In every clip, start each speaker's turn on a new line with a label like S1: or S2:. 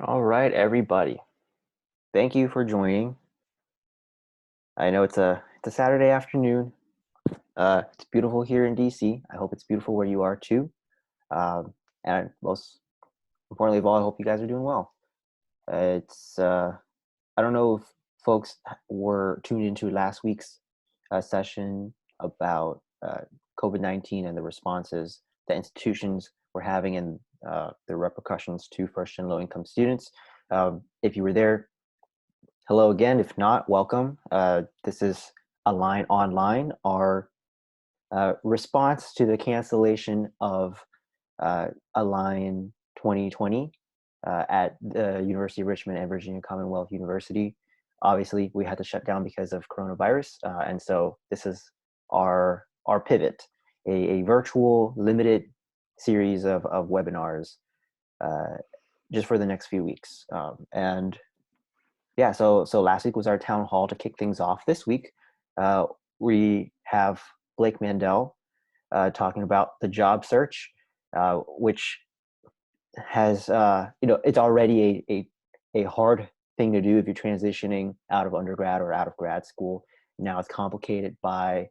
S1: All right, everybody. Thank you for joining. I know it's a Saturday afternoon. It's beautiful here in DC. I hope it's beautiful where you are too. And most importantly of all, I hope you guys are doing well. It's I don't know if folks were tuned into last week's session about COVID-19 and the responses that institutions were having and the repercussions to first and low income students. If you were there, hello again. If not, welcome. This is Align Online, our response to the cancellation of Align 2020 at the University of Richmond and Virginia Commonwealth University. Obviously, we had to shut down because of coronavirus, and so this is our pivot, a virtual limited series of webinars uh, just for the next few weeks. And yeah, so last week was our town hall to kick things off. This week, we have Blake Mandell talking about the job search, which has it's already a hard thing to do if you're transitioning out of undergrad or out of grad school. Now it's complicated by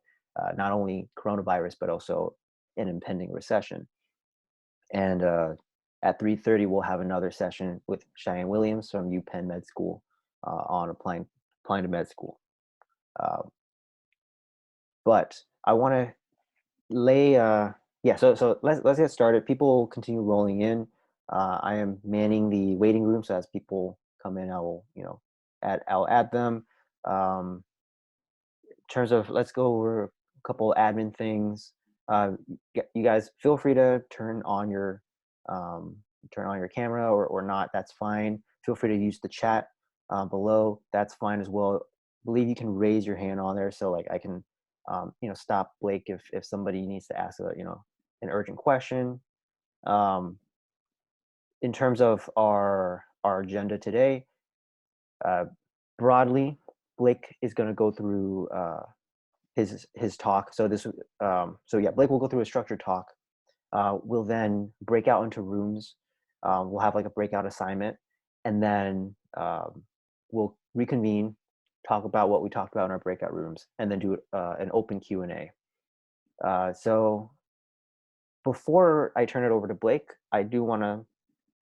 S1: not only coronavirus but also an impending recession. And at 3:30, we'll have another session with Cheyenne Williams from UPenn Med School on applying to med school. Uh, but I want to lay yeah. So let's get started. People continue rolling in. I am manning the waiting room, so as people come in, I will I'll add them. In terms of let's go over a couple admin things. You guys feel free to um, turn on your camera or not. That's fine. Feel free to use the chat below. That's fine as well. I believe you can raise your hand on there, so like I can stop Blake if somebody needs to ask an urgent question. Um, in terms of our agenda today, uh, broadly, Blake is going to go through his talk. So yeah, Blake will go through a structured talk. We'll then break out into rooms. We'll have like a breakout assignment, and then we'll reconvene, talk about what we talked about in our breakout rooms, and then do an open Q&A. So before I turn it over to Blake, I do want to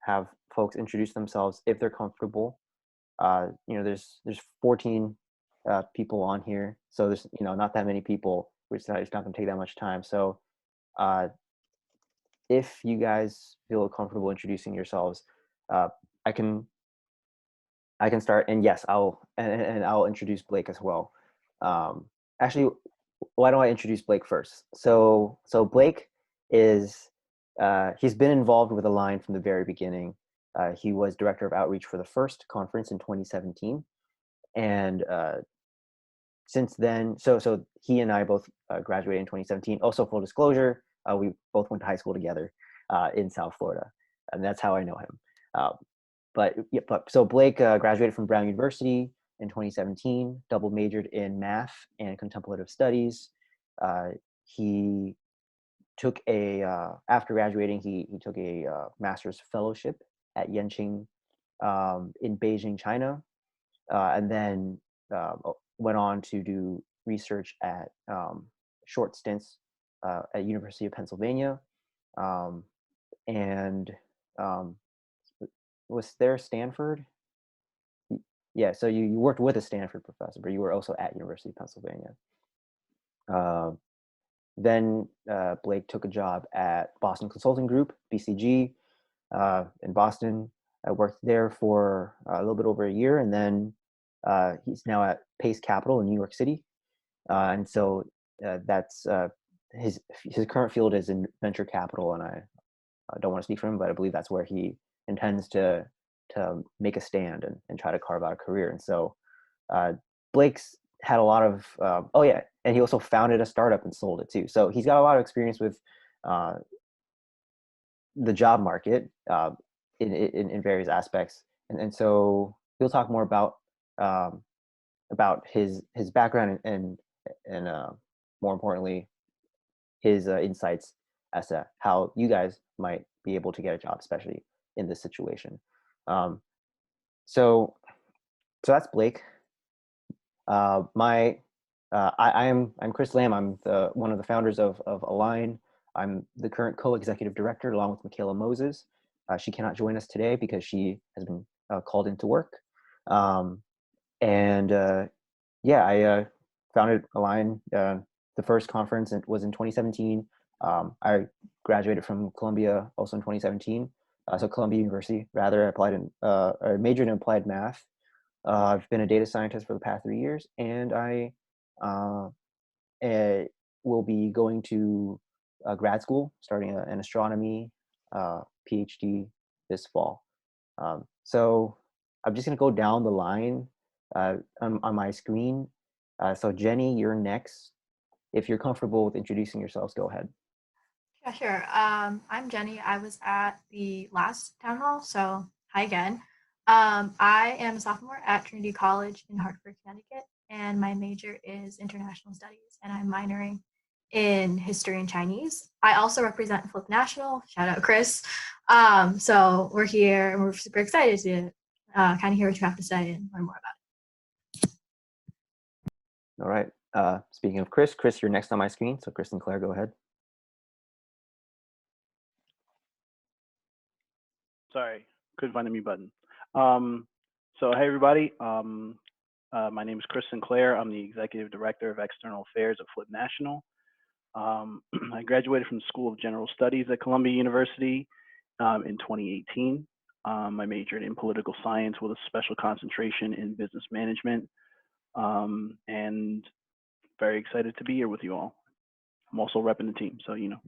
S1: have folks introduce themselves if they're comfortable. There's 14 people on here, so there's not that many people, which it's not going to take that much time. So uh, if you guys feel comfortable introducing yourselves, uh, I can I can start, and yes, and I'll introduce Blake as well. Um, Actually, why don't I introduce Blake first? So Blake is he's been involved with Align from the very beginning. He was director of outreach for the first conference in 2017, and since then, so he and I both graduated in 2017. Also, full disclosure, we both went to high school together in South Florida, and that's how I know him. Uh, so Blake graduated from Brown University in 2017, double majored in math and contemplative studies. He took after graduating, he took a master's fellowship at Yenching in Beijing, China, and then went on to do research at short stints at University of Pennsylvania, um, and um, was there Stanford? Yeah, so you worked with a Stanford professor, but you were also at University of Pennsylvania. Uh, then Blake took a job at Boston Consulting Group, BCG, in Boston. I worked there for a little bit over a year, and then he's now at Pace Capital in New York City. And so that's his current field is in venture capital, and I don't want to speak for him, but I believe that's where he intends to make a stand and try to carve out a career. And so Blake's had a lot of oh yeah, and he also founded a startup and sold it too. So he's got a lot of experience with uh, the job market in various aspects, and so he'll talk more um, about his background and more importantly his insights as to how you guys might be able to get a job, especially in this situation. So that's Blake. I'm Chris Lam. I'm one of the founders of Align. I'm the current co-executive director along with Michaela Moses. She cannot join us today because she has been called into work. Yeah, I founded Align. The first conference was in 2017. I graduated from Columbia also in 2017. So Columbia University, rather. I majored in applied math. I've been a data scientist for the past 3 years, and I will be going to grad school, starting an astronomy PhD this fall. So I'm just going to go down the line on my screen. So Jenny, you're next. If you're comfortable with introducing yourselves, go ahead.
S2: Yeah, sure. I'm Jenny. I was at the last town hall, so hi again. I am a sophomore at Trinity College in Hartford, Connecticut, and my major is international studies, and I'm minoring in history and Chinese. I also represent Flip National. Shout out Chris. So we're here, and we're super excited to kind of hear what you have to say and learn more about
S1: All right. Speaking of Chris, you're next on my screen. So Chris and Claire, go ahead.
S3: Sorry, couldn't find the mute button. So hey everybody, my name is Chris Sinclair. I'm the Executive Director of External Affairs at Flip National. I graduated from the School of General Studies at Columbia University in 2018. I majored in political science with a special concentration in business management, and very excited to be here with you all. I'm also repping the team, so you know.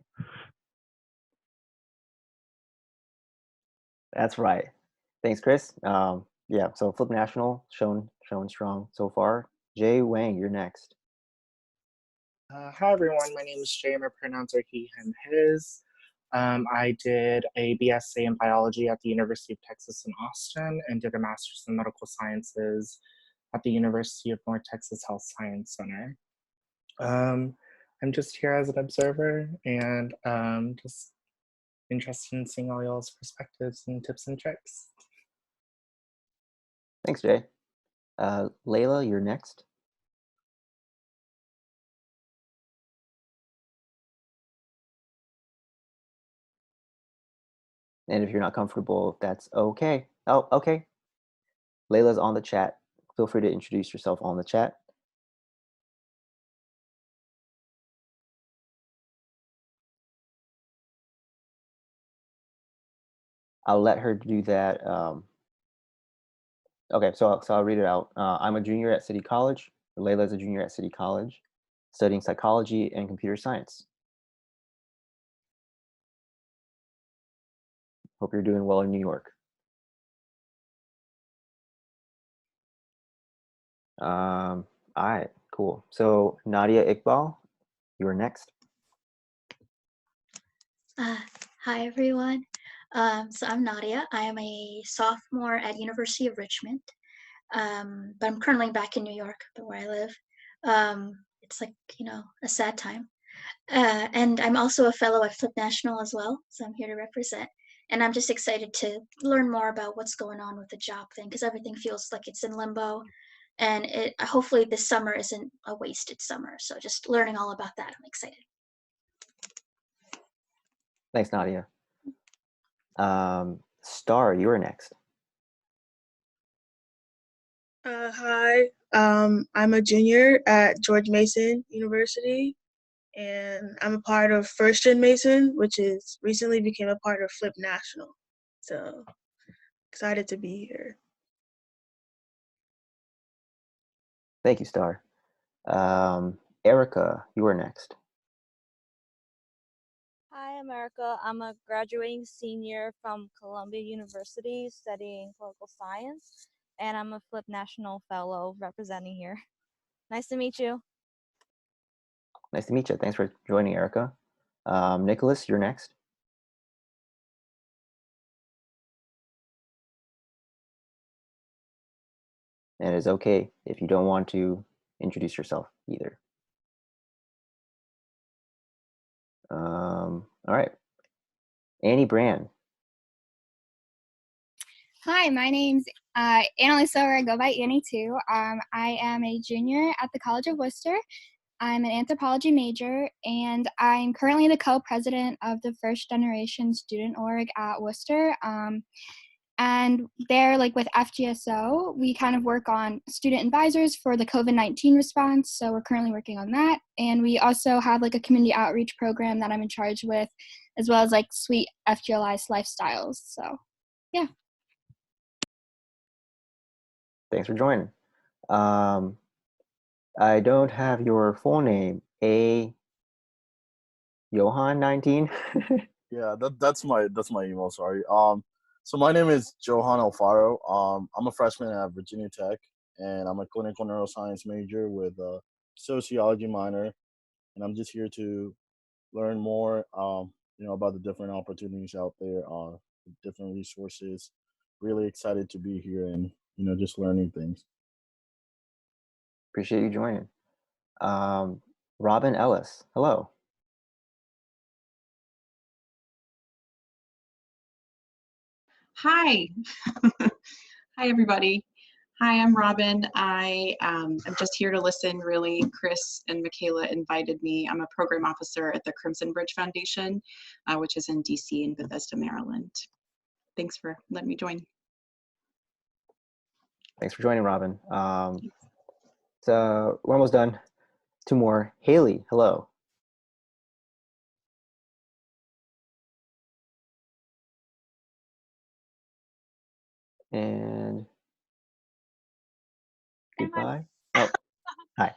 S1: That's right. Thanks, Chris. Yeah, so Flip National showing strong so far. Jay Wang, you're next.
S4: Hi everyone, my name is Jay. I'm a pronouncer he, him, his. I did a BSc in biology at the University of Texas in Austin and did a master's in medical sciences at the University of North Texas Health Science Center. I'm just here as an observer and just interested in seeing all y'all's perspectives and tips and tricks.
S1: Thanks, Jay. Layla, you're next. And if you're not comfortable, that's okay. Oh, okay. Layla's on the chat. Feel free to introduce yourself on the chat. I'll let her do that. Okay, so I'll read it out. I'm a junior at City College. Layla's a junior at City College, studying psychology and computer science. Hope you're doing well in New York. All right, cool. So Nadia Iqbal, you're next.
S5: Hi everyone. So I'm Nadia. I am a sophomore at University of Richmond, but I'm currently back in New York, where I live. It's like, a sad time. And I'm also a fellow at Flip National as well, so I'm here to represent. And I'm just excited to learn more about what's going on with the job thing, because everything feels like it's in limbo. And hopefully this summer isn't a wasted summer. So just learning all about that, I'm excited.
S1: Thanks, Nadia. Star, you're next.
S6: Hi, I'm a junior at George Mason University, and I'm a part of First Gen Mason, which is recently became a part of Flip National. So excited to be here.
S1: Thank you, Star. Erica, you are next.
S7: Hi, I'm Erica. I'm a graduating senior from Columbia University studying political science, and I'm a Flip National Fellow representing here. Nice to meet you.
S1: Nice to meet you. Thanks for joining, Erica. Nicholas, you're next. And it's okay if you don't want to introduce yourself either. All right. Annie Brand.
S8: Hi, my name's And also, I go by Annie too. I am a junior at the College of Worcester. I'm an anthropology major, and I'm currently the co-president of the First Generation Student Org at Worcester. And there, like with FGSO, we kind of work on student advisors for the COVID-19 response. So we're currently working on that. And we also have like a community outreach program that I'm in charge with, as well as like sweet FGLI lifestyles. So, yeah.
S1: Thanks for joining. I don't have your full name. Johan 19.
S9: Yeah, that's my email. Sorry. So my name is Johan Alfaro. I'm a freshman at Virginia Tech, and I'm a clinical neuroscience major with a sociology minor, and I'm just here to learn more, about the different opportunities out there, different resources. Really excited to be here and just learning things.
S1: Appreciate you joining. Robin Ellis, hello.
S10: Hi. Hi, everybody. Hi, I'm Robin. I am just here to listen, really. Chris and Michaela invited me. I'm a program officer at the Crimson Bridge Foundation, which is in DC in Bethesda, Maryland. Thanks for letting me join.
S1: Thanks for joining, Robin. So we're almost done. Two more. Haley, hello. And goodbye. Oh, hi.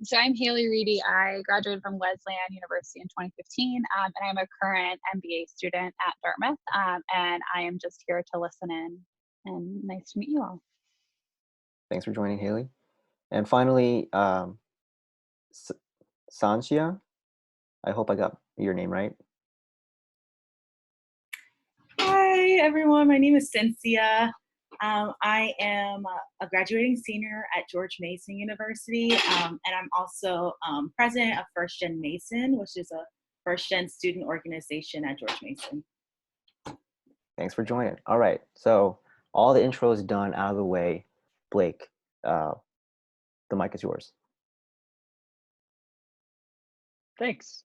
S11: So I'm Haley Reedy. I graduated from Wesleyan University in 2015, and I'm a current MBA student at Dartmouth, and I am just here to listen in, and nice to meet you all.
S1: Thanks for joining, Haley. And finally, Sanchia, I hope I got your name right.
S12: Hi, everyone. My name is Cynthia. I am a graduating senior at George Mason University, and I'm also president of First Gen Mason, which is a First Gen student organization at George Mason.
S1: Thanks for joining. All right, so all the intros done out of the way. Blake, the mic is yours.
S13: Thanks.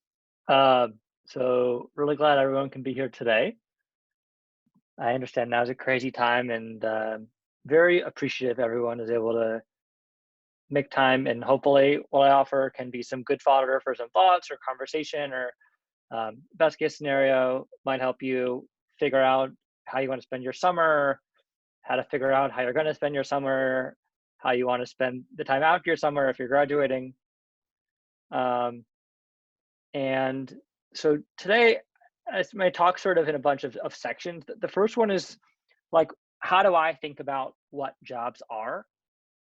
S13: So really glad everyone can be here today. I understand now's a crazy time, and very appreciative everyone is able to make time, and hopefully what I offer can be some good fodder for some thoughts or conversation, or best case scenario might help you figure out how you want to spend your summer, how to figure out how you're going to spend your summer, how you want to spend the time after your summer if you're graduating. And so today, I may talk sort of in a bunch of sections. The first one is like, how do I think about what jobs are?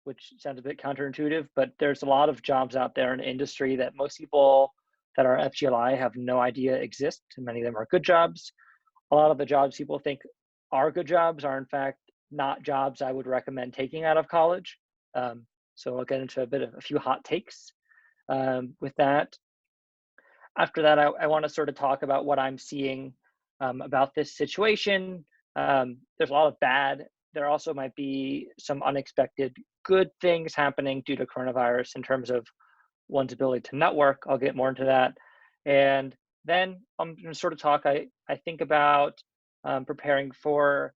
S13: Which sounds a bit counterintuitive, but there's a lot of jobs out there in the industry that most people that are FGLI have no idea exist, and many of them are good jobs. A lot of the jobs people think are good jobs are in fact not jobs I would recommend taking out of college. So I'll get into a few hot takes with that. After that, I want to sort of talk about what I'm seeing about this situation. There's a lot of bad. There also might be some unexpected good things happening due to coronavirus in terms of one's ability to network. I'll get more into that. And then I'm going to sort of talk, I think about preparing for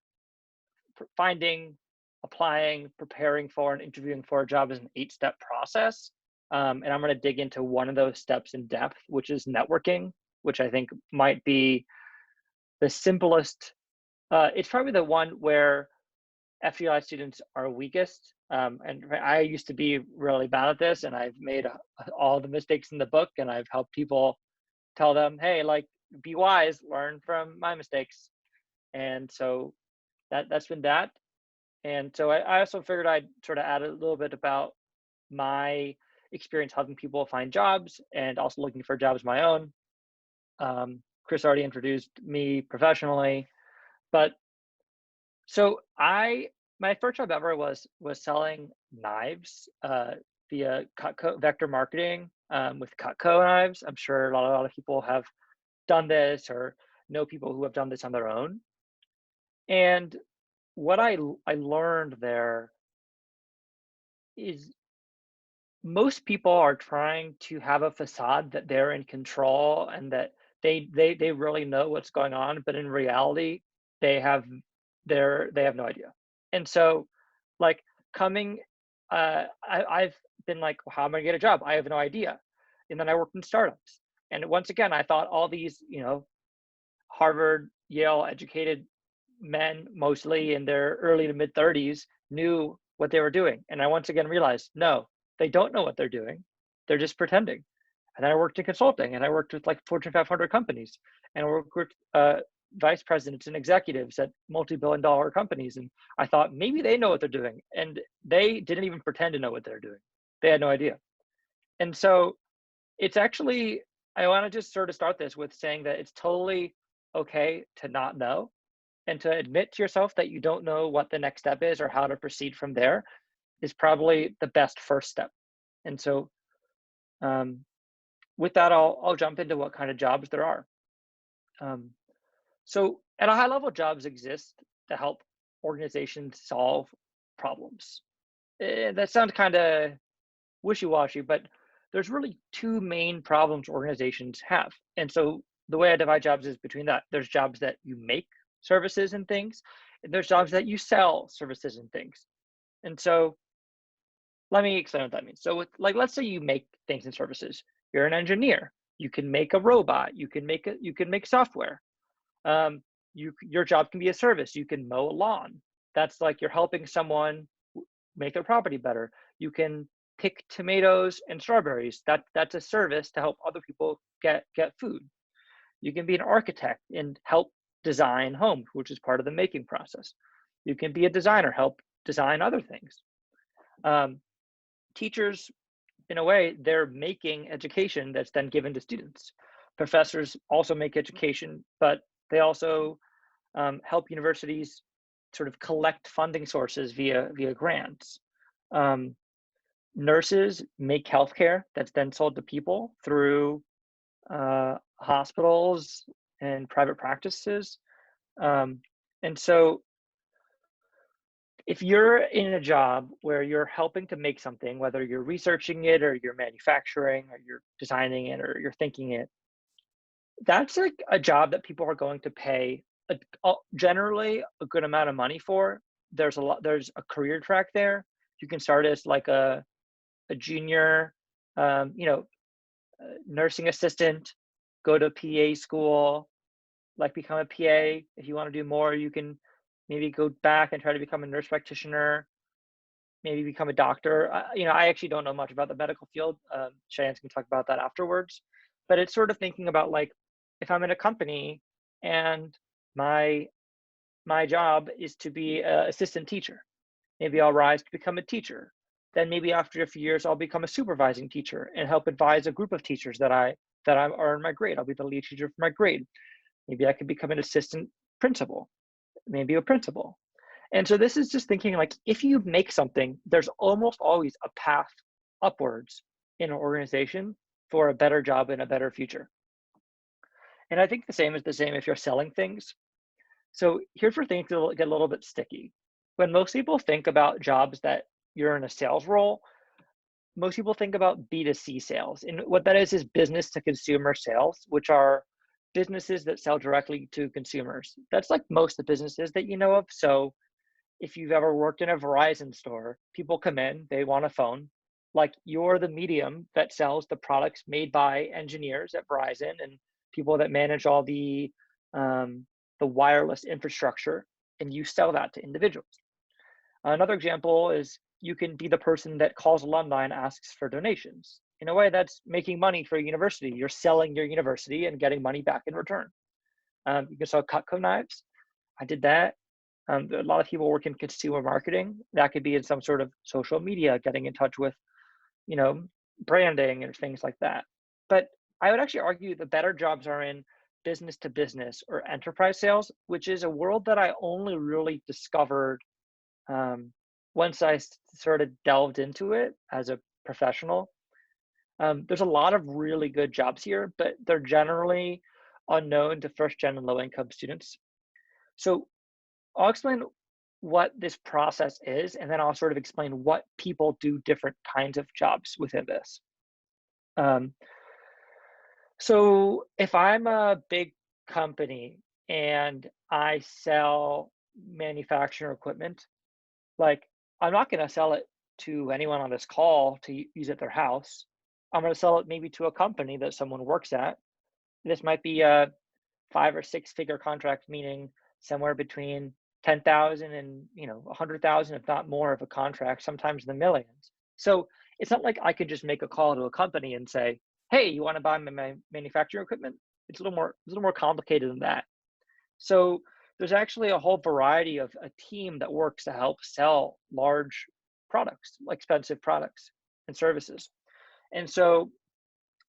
S13: finding, applying, preparing for, and interviewing for a job as an 8-step process. And I'm going to dig into one of those steps in depth, which is networking, which I think might be the simplest. It's probably the one where FGLI students are weakest. And I used to be really bad at this, and I've made all the mistakes in the book, and I've helped people tell them, hey, like, be wise, learn from my mistakes. And so that's been that. And so I also figured I'd sort of add a little bit about my experience helping people find jobs and also looking for jobs of my own. Chris already introduced me professionally, but so my first job ever was selling knives via Cutco vector marketing with Cutco knives. I'm sure a lot of people have done this or know people who have done this on their own. And what I learned there is most people are trying to have a facade that they're in control and that they really know what's going on, but in reality, they have they have no idea. And so, like coming, I've been like, well, how am I gonna get a job? I have no idea. And then I worked in startups, and once again, I thought all these, Harvard, Yale educated men, mostly in their early to mid 30s, knew what they were doing. And I once again realized, no, they don't know what they're doing. They're just pretending. And then I worked in consulting, and I worked with like Fortune 500 companies, and I worked with vice presidents and executives at multi-billion-dollar companies. And I thought maybe they know what they're doing. And they didn't even pretend to know what they're doing. They had no idea. And so it's actually, I want to just sort of start this with saying that it's totally okay to not know, and to admit to yourself that you don't know what the next step is or how to proceed from there is probably the best first step. And so with that, I'll jump into what kind of jobs there are. So at a high level, jobs exist to help organizations solve problems. That sounds kind of wishy-washy, but there's really two main problems organizations have. And so the way I divide jobs is between that. There's jobs that you make services and things, and there's jobs that you sell services and things. And so let me explain what that means. So let's say you make things and services. You're an engineer. You can make a robot. You can make software. Your job can be a service. You can mow a lawn. That's like you're helping someone make their property better. You can pick tomatoes and strawberries. That's a service to help other people get food. You can be an architect and help design homes, which is part of the making process. You can be a designer, help design other things. Teachers, in a way, they're making education that's then given to students. Professors also make education, but they also help universities sort of collect funding sources via grants. Nurses make healthcare that's then sold to people through hospitals and private practices. And so if you're in a job where you're helping to make something, whether you're researching it or you're manufacturing or you're designing it or you're thinking it, that's like a job that people are going to pay generally a good amount of money for. There's a career track there. You can start as like a junior, nursing assistant, go to PA school, like become a PA. If you want to do more, you can maybe go back and try to become a nurse practitioner, maybe become a doctor. I actually don't know much about the medical field. Cheyenne's can talk about that afterwards. But it's sort of thinking about like, if I'm in a company and my job is to be an assistant teacher, maybe I'll rise to become a teacher. Then maybe after a few years, I'll become a supervising teacher and help advise a group of teachers that are in my grade. I'll be the lead teacher for my grade. Maybe I could become an assistant principal, maybe a principal. And so this is just thinking like, if you make something, there's almost always a path upwards in an organization for a better job and a better future. And I think the same is the same if you're selling things. So here's where things get a little bit sticky. When most people think about jobs that you're in a sales role, most people think about B2C sales. And what that is business to consumer sales, which are businesses that sell directly to consumers. That's like most of the businesses that you know of. So if you've ever worked in a Verizon store, people come in, they want a phone. Like you're the medium that sells the products made by engineers at Verizon and people that manage all the wireless infrastructure, and you sell that to individuals. Another example is you can be the person that calls alumni and asks for donations. In a way, that's making money for a university. You're selling your university and getting money back in return. You can sell Cutco knives. I did that. A lot of people work in consumer marketing. That could be in some sort of social media, getting in touch with, branding and things like that. But I would actually argue the better jobs are in business to business or enterprise sales, which is a world that I only really discovered once I sort of delved into it as a professional. There's a lot of really good jobs here, but they're generally unknown to first-gen and low-income students. So I'll explain what this process is, and then I'll sort of explain what people do different kinds of jobs within this. So if I'm a big company and I sell manufacturing equipment, like I'm not going to sell it to anyone on this call to use at their house. I'm going to sell it maybe to a company that someone works at. This might be a 5 or 6 figure contract, meaning somewhere between 10,000 and 100,000, if not more, of a contract, sometimes in the millions. So it's not like I could just make a call to a company and say, "Hey, you want to buy my manufacturing equipment?" It's a little more complicated than that. So there's actually a whole variety of a team that works to help sell large products, expensive products and services. And so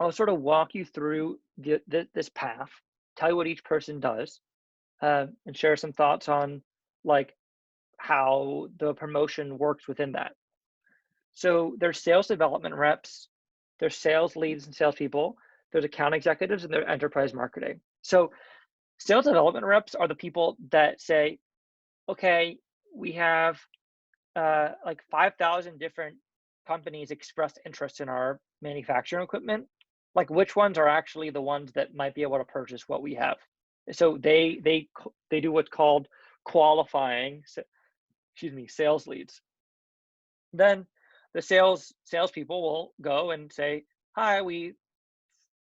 S13: I'll sort of walk you through this path, tell you what each person does, and share some thoughts on like how the promotion works within that. So there's sales development reps, there's sales leads and salespeople, there's account executives, and there's enterprise marketing. So sales development reps are the people that say, okay, we have like 5,000 different companies expressed interest in our manufacturing equipment. Like which ones are actually the ones that might be able to purchase what we have? So they do what's called qualifying, sales leads. Then the salespeople will go and say, hi,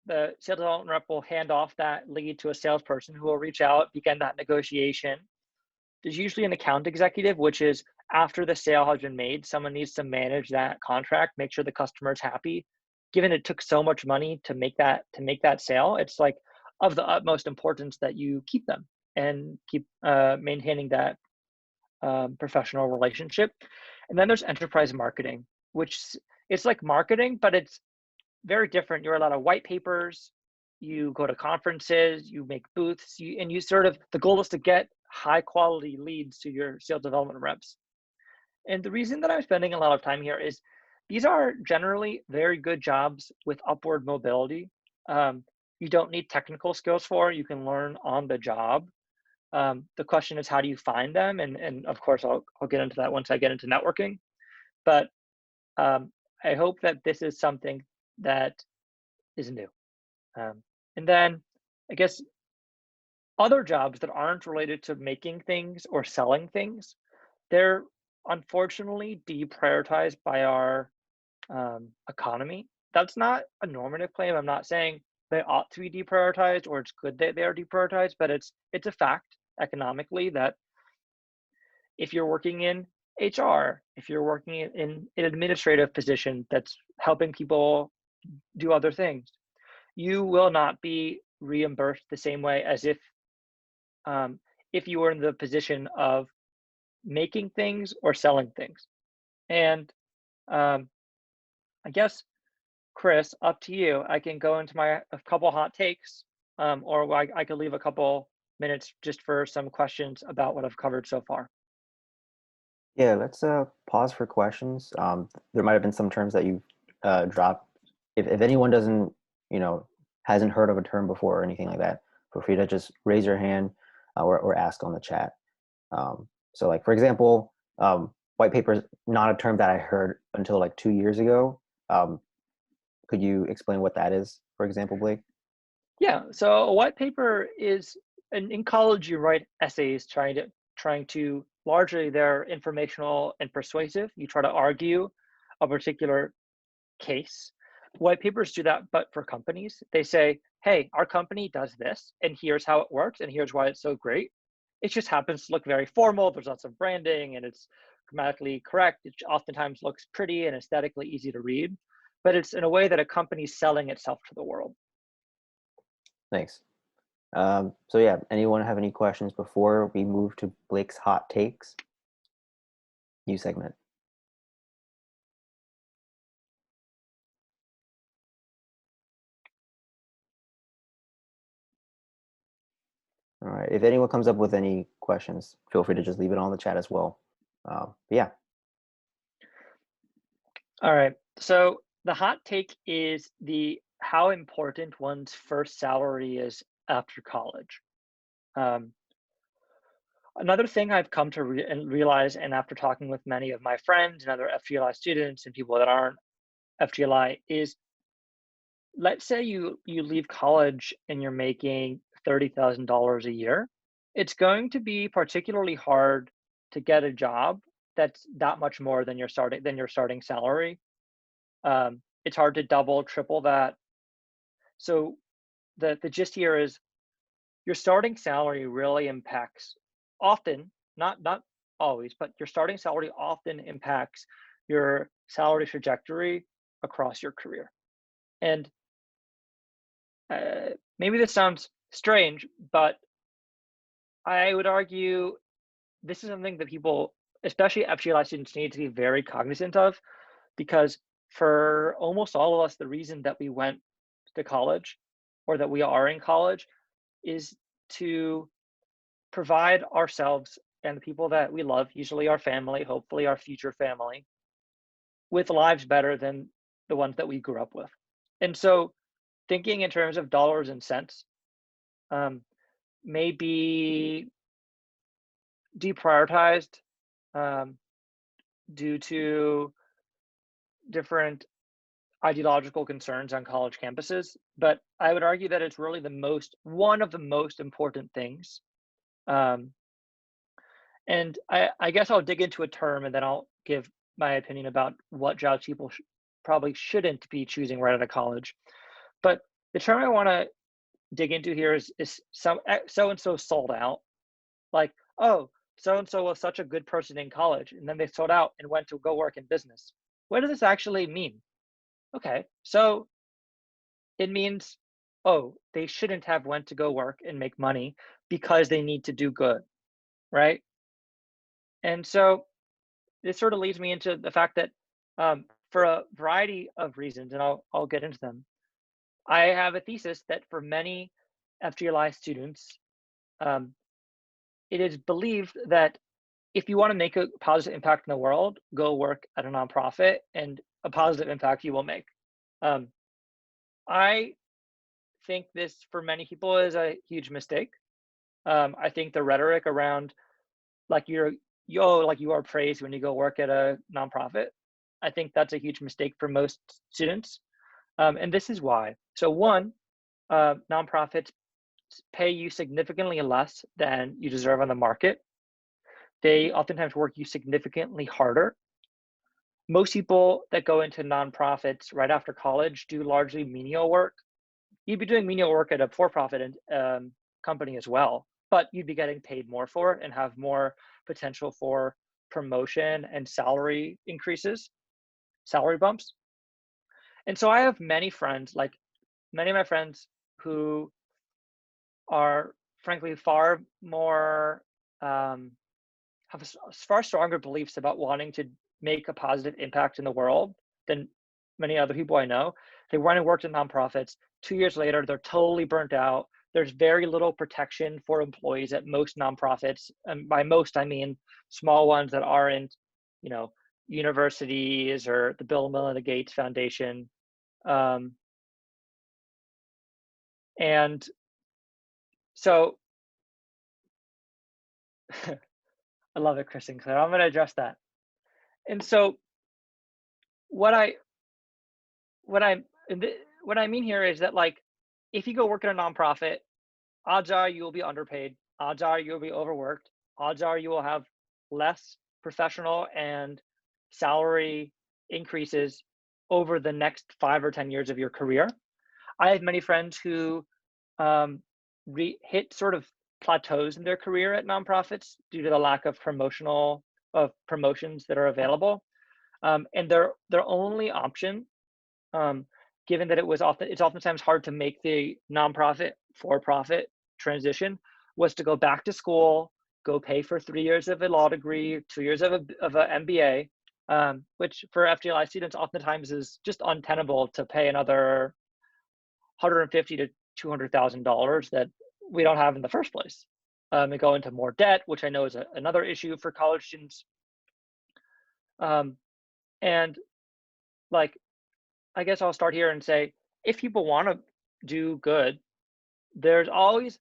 S13: the sales development rep will hand off that lead to a salesperson who will reach out, begin that negotiation. There's usually an account executive, which is after the sale has been made, someone needs to manage that contract, make sure the customer is happy. Given it took so much money to make that sale, it's like of the utmost importance that you keep them and keep maintaining that professional relationship. And then there's enterprise marketing, which it's like marketing, but it's very different. You're allowed white papers, you go to conferences, you make booths, the goal is to get high quality leads to your sales development reps. And the reason that I'm spending a lot of time here is these are generally very good jobs with upward mobility. You don't need technical skills for, you can learn on the job. The question is, how do you find them? And of course, I'll get into that once I get into networking. But I hope that this is something that is new. And then I guess other jobs that aren't related to making things or selling things, they're unfortunately deprioritized by our economy. That's not a normative claim. I'm not saying they ought to be deprioritized or it's good that they are deprioritized, but it's a fact economically that if you're working in HR, if you're working in an administrative position that's helping people do other things, you will not be reimbursed the same way as if you were in the position of making things or selling things. And I guess, Chris, up to you. I can go into a couple hot takes, or I could leave a couple minutes just for some questions about what I've covered so far.
S1: Yeah, let's pause for questions. There might have been some terms that you've dropped. If anyone doesn't, hasn't heard of a term before or anything like that, feel free to just raise your hand or ask on the chat. So like, for example, white paper is not a term that I heard until like 2 years ago. Could you explain what that is, for example, Blake?
S13: Yeah, so a white paper is, in college you write essays trying to largely they're informational and persuasive. You try to argue a particular case. White papers do that, but for companies. They say, hey, our company does this, and here's how it works, and here's why it's so great. It just happens to look very formal. There's lots of branding, and it's grammatically correct. It oftentimes looks pretty and aesthetically easy to read, but it's in a way that a company's selling itself to the world.
S1: Thanks. So yeah, anyone have any questions before we move to Blake's hot takes? New segment. All right, if anyone comes up with any questions, feel free to just leave it on the chat as well. Yeah.
S13: All right, so the hot take is how important one's first salary is after college. Another thing I've come to realize, and after talking with many of my friends and other FGLI students and people that aren't FGLI, is let's say you leave college and you're making $30,000 a year. It's going to be particularly hard to get a job that's that much more than your starting salary. It's hard to double, triple that. So the gist here is your starting salary really impacts often, not always, but your starting salary often impacts your salary trajectory across your career. And maybe this sounds strange, but I would argue this is something that people, especially FGLI students, need to be very cognizant of, because for almost all of us, the reason that we went to college or that we are in college is to provide ourselves and the people that we love, usually our family, hopefully our future family, with lives better than the ones that we grew up with. And so thinking in terms of dollars and cents may be deprioritized due to different ideological concerns on college campuses, but I would argue that it's really one of the most important things. And I guess I'll dig into a term and then I'll give my opinion about what jobs people probably shouldn't be choosing right out of college. But the term I want to dig into here is so-and-so sold out. Like, oh, so-and-so was such a good person in college, and then they sold out and went to go work in business. What does this actually mean? Okay, so it means, oh, they shouldn't have went to go work and make money because they need to do good, right? And so this sort of leads me into the fact that for a variety of reasons, and I'll get into them, I have a thesis that for many FGLI students, it is believed that if you want to make a positive impact in the world, go work at a nonprofit, and a positive impact you will make. I think this for many people is a huge mistake. I think the rhetoric around like you are praised when you go work at a nonprofit, I think that's a huge mistake for most students. And this is why. So one, nonprofits pay you significantly less than you deserve on the market. They oftentimes work you significantly harder. Most people that go into nonprofits right after college do largely menial work. You'd be doing menial work at a for-profit company as well, but you'd be getting paid more for it and have more potential for promotion and salary increases, salary bumps. And so I have many friends, like many of my friends who are frankly far more, have far stronger beliefs about wanting to make a positive impact in the world than many other people I know. They went and worked in nonprofits. 2 years later, they're totally burnt out. There's very little protection for employees at most nonprofits. And by most, I mean small ones that aren't, universities or the Bill and Melinda Gates Foundation. And so I love it, Chris and Claire. I'm going to address that. And so what I mean here is that, like, if you go work at a nonprofit, odds are you will be underpaid. Odds are you will be overworked. Odds are you will have less professional and salary increases over the next 5 or 10 years of your career. I have many friends who hit sort of plateaus in their career at nonprofits due to the lack of promotions that are available, and their only option, given that it's oftentimes hard to make the nonprofit for-profit transition, was to go back to school, go pay for 3 years of a law degree, 2 years of an MBA, which for FGLI students oftentimes is just untenable to pay another $150,000 to $200,000 that we don't have in the first place, and go into more debt, which I know is another issue for college students. And like, I guess I'll start here and say, if people want to do good, there's always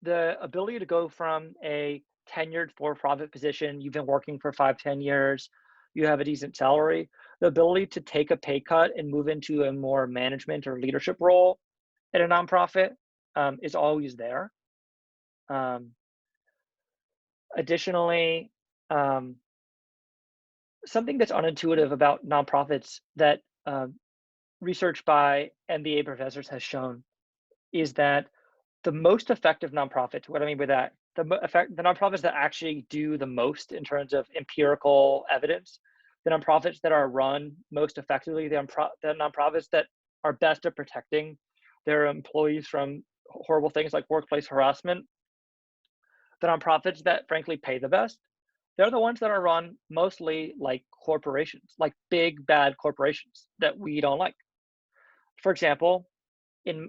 S13: the ability to go from a tenured for-profit position, you've been working for 5-10 years, you have a decent salary, the ability to take a pay cut and move into a more management or leadership role at a nonprofit is always there. Additionally, something that's unintuitive about nonprofits that research by MBA professors has shown is that the most effective nonprofits, what I mean by that, the nonprofits that actually do the most in terms of empirical evidence, the nonprofits that are run most effectively, the nonprofits that are best at protecting their employees from horrible things like workplace harassment, the nonprofits that frankly pay the best, they're the ones that are run mostly like corporations, like big bad corporations that we don't like. For example, in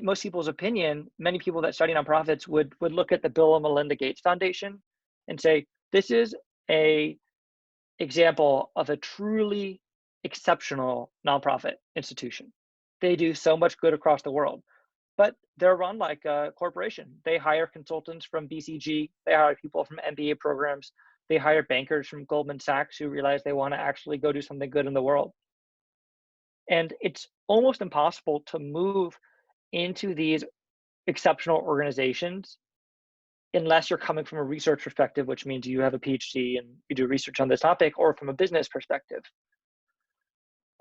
S13: most people's opinion, many people that study nonprofits would look at the Bill and Melinda Gates Foundation and say, this is a example of a truly exceptional nonprofit institution. They do so much good across the world, but they're run like a corporation. They hire consultants from BCG, they hire people from MBA programs, they hire bankers from Goldman Sachs who realize they want to actually go do something good in the world. And it's almost impossible to move into these exceptional organizations unless you're coming from a research perspective, which means you have a PhD and you do research on this topic, or from a business perspective.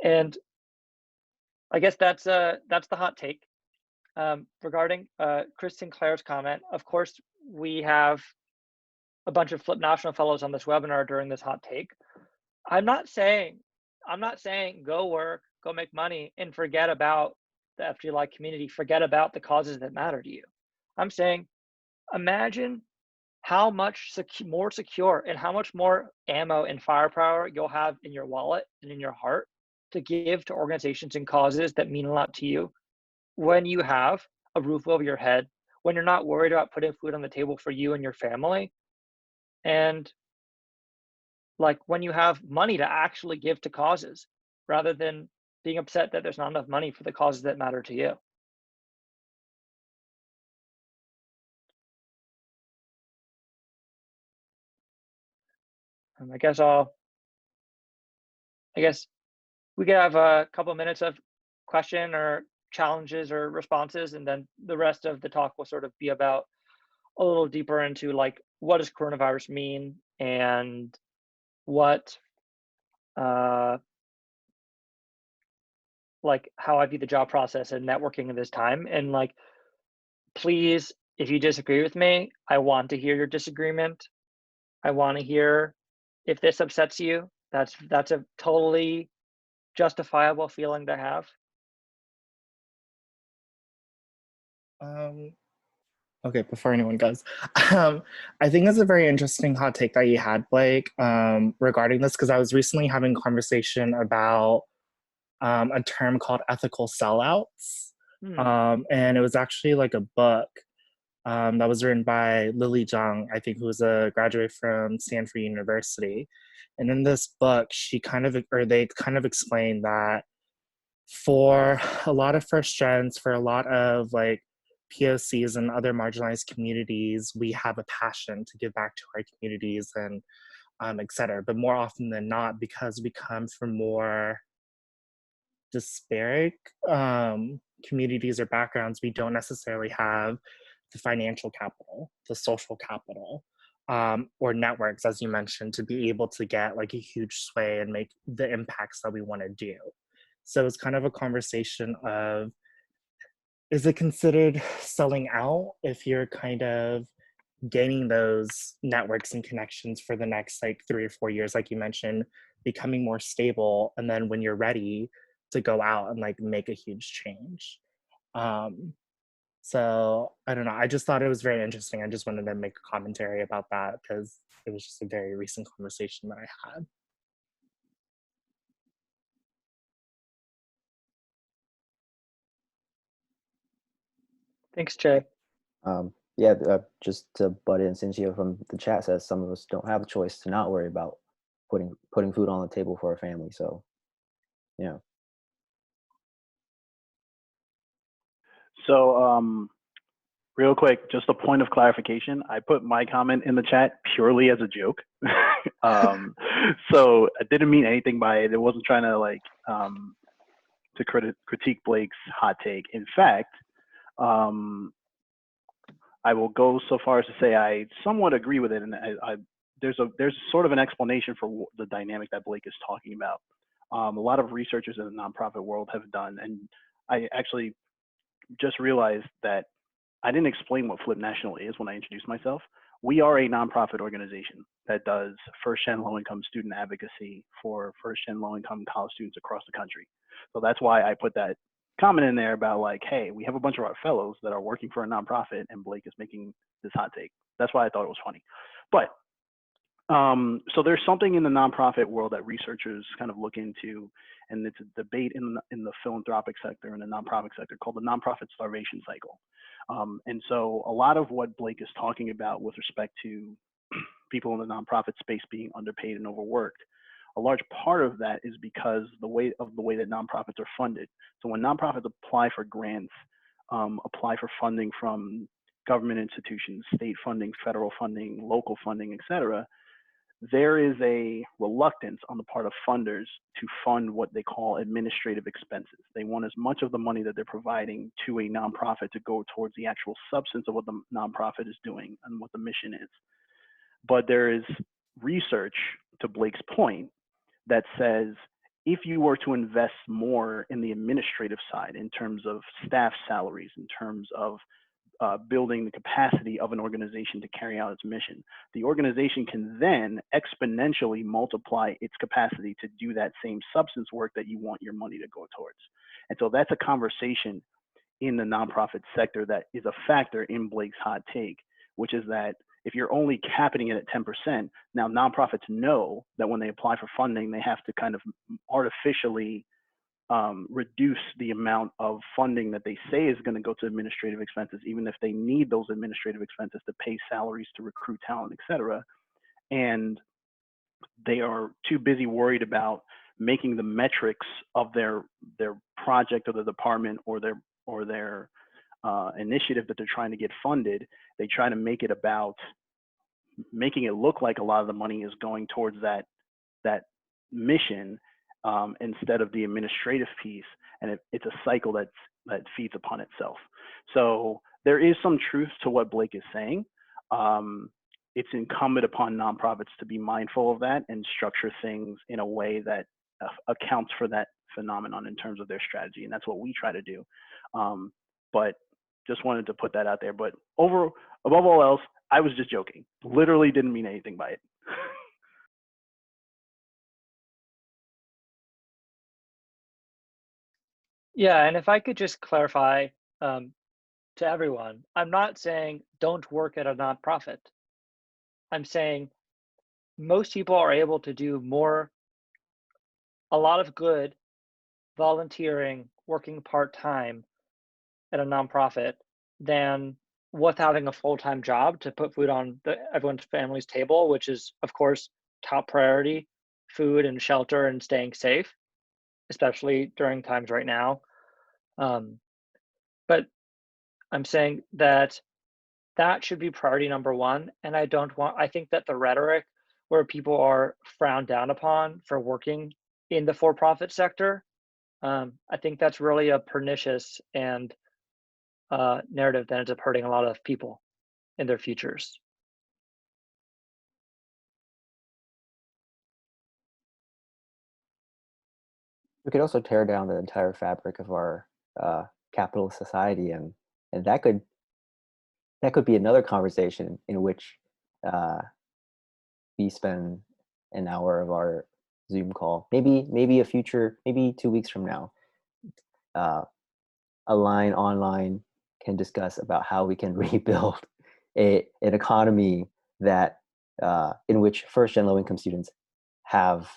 S13: And I guess that's the hot take. Regarding Chris Sinclair's comment, of course, we have a bunch of Flip National Fellows on this webinar during this hot take. I'm not saying go work, go make money, and forget about the FGLI community, forget about the causes that matter to you. I'm saying, imagine how much more secure and how much more ammo and firepower you'll have in your wallet and in your heart to give to organizations and causes that mean a lot to you when you have a roof over your head, when you're not worried about putting food on the table for you and your family, and like when you have money to actually give to causes rather than being upset that there's not enough money for the causes that matter to you. I guess we could have a couple of minutes of question or challenges or responses, and then the rest of the talk will sort of be about a little deeper into like, what does coronavirus mean, and what like how I view the job process and networking in this time. And like, please, if you disagree with me, I want to hear your disagreement. I want to hear if this upsets you. That's a totally justifiable feeling to have.
S4: Okay, before anyone goes, I think it's a very interesting hot take that you had, Blake, regarding this, because I was recently having a conversation about a term called ethical sellouts. And it was actually like a book that was written by Lily Zhang, I think, who was a graduate from Stanford University. And in this book, they kind of explained that for a lot of first gens, for a lot of like POCs and other marginalized communities, we have a passion to give back to our communities and et cetera. But more often than not, because we come from more disparate communities or backgrounds, we don't necessarily have the financial capital, the social capital, or networks, as you mentioned, to be able to get like a huge sway and make the impacts that we want to do. So it's kind of a conversation of, is it considered selling out if you're kind of gaining those networks and connections for the next like 3 or 4 years, like you mentioned, becoming more stable, and then when you're ready to go out and like make a huge change? So I don't know, I just thought it was very interesting. I just wanted to make a commentary about that because it was just a very recent conversation that I had.
S13: Thanks, Jay.
S1: Yeah, just to butt in, Cynthia from the chat says some of us don't have a choice to not worry about putting food on the table for a family. So, yeah.
S3: So Real quick, just a point of clarification. I put my comment in the chat purely as a joke. So I didn't mean anything by it. It wasn't trying to like to critique Blake's hot take. In fact, I will go so far as to say I somewhat agree with it, and there's sort of an explanation for the dynamic that Blake is talking about. A lot of researchers in the nonprofit world have done, and I actually just realized that I didn't explain what Flip National is when I introduced myself. We are a nonprofit organization that does first-gen low-income student advocacy for first-gen low-income college students across the country. So that's why I put that comment in there about like, hey, we have a bunch of our fellows that are working for a nonprofit, and Blake is making this hot take. That's why I thought it was funny. But so there's something in the nonprofit world that researchers kind of look into, and it's a debate in the philanthropic sector and the nonprofit sector called the nonprofit starvation cycle. And so a lot of what Blake is talking about with respect to people in the nonprofit space being underpaid and overworked, a large part of that is because the way that nonprofits are funded. So when nonprofits apply for grants, apply for funding from government institutions, state funding, federal funding, local funding, et cetera, there is a reluctance on the part of funders to fund what they call administrative expenses. They want as much of the money that they're providing to a nonprofit to go towards the actual substance of what the nonprofit is doing and what the mission is. But there is research, to Blake's point, that says if you were to invest more in the administrative side in terms of staff salaries, in terms of building the capacity of an organization to carry out its mission, the organization can then exponentially multiply its capacity to do that same substance work that you want your money to go towards. And so that's a conversation in the nonprofit sector that is a factor in Blake's hot take, which is that if you're only capping it at 10%, now nonprofits know that when they apply for funding, they have to kind of artificially reduce the amount of funding that they say is going to go to administrative expenses, even if they need those administrative expenses to pay salaries, to recruit talent, et cetera. And they are too busy worried about making the metrics of their project or the department or their initiative that they're trying to get funded. They try to make it about making it look like a lot of the money is going towards that mission, instead of the administrative piece, and it's a cycle that feeds upon itself. So there is some truth to what Blake is saying. It's incumbent upon nonprofits to be mindful of that and structure things in a way that accounts for that phenomenon in terms of their strategy, and that's what we try to do. But just wanted to put that out there. But above all else, I was just joking. Literally didn't mean anything by it.
S13: Yeah, and if I could just clarify to everyone, I'm not saying don't work at a nonprofit. I'm saying most people are able to do a lot of good volunteering, working part-time at a nonprofit than with having a full-time job to put food on everyone's family's table, which is, of course, top priority, food and shelter and staying safe, especially during times right now. But I'm saying that should be priority number one. And I think that the rhetoric where people are frowned down upon for working in the for-profit sector, I think that's really a pernicious and narrative that ends up hurting a lot of people in their futures.
S1: We could also tear down the entire fabric of our capitalist society, and that could be another conversation in which we spend an hour of our Zoom call. Maybe 2 weeks from now, AL1GN Online can discuss about how we can rebuild an economy that in which first-gen low-income students have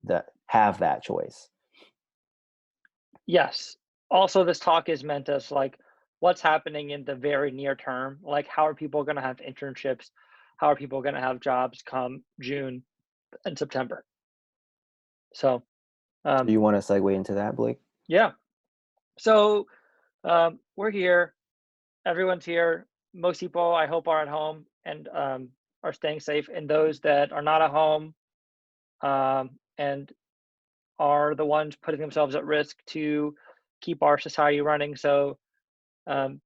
S1: that choice.
S13: Yes. Also, this talk is meant as like what's happening in the very near term. Like, how are people going to have internships? How are people going to have jobs come June and September? So,
S1: do you want to segue into that, Blake?
S13: Yeah. So we're here everyone's here. Most people, I hope, are at home and are staying safe. And those that are not at home and are the ones putting themselves at risk to keep our society running. So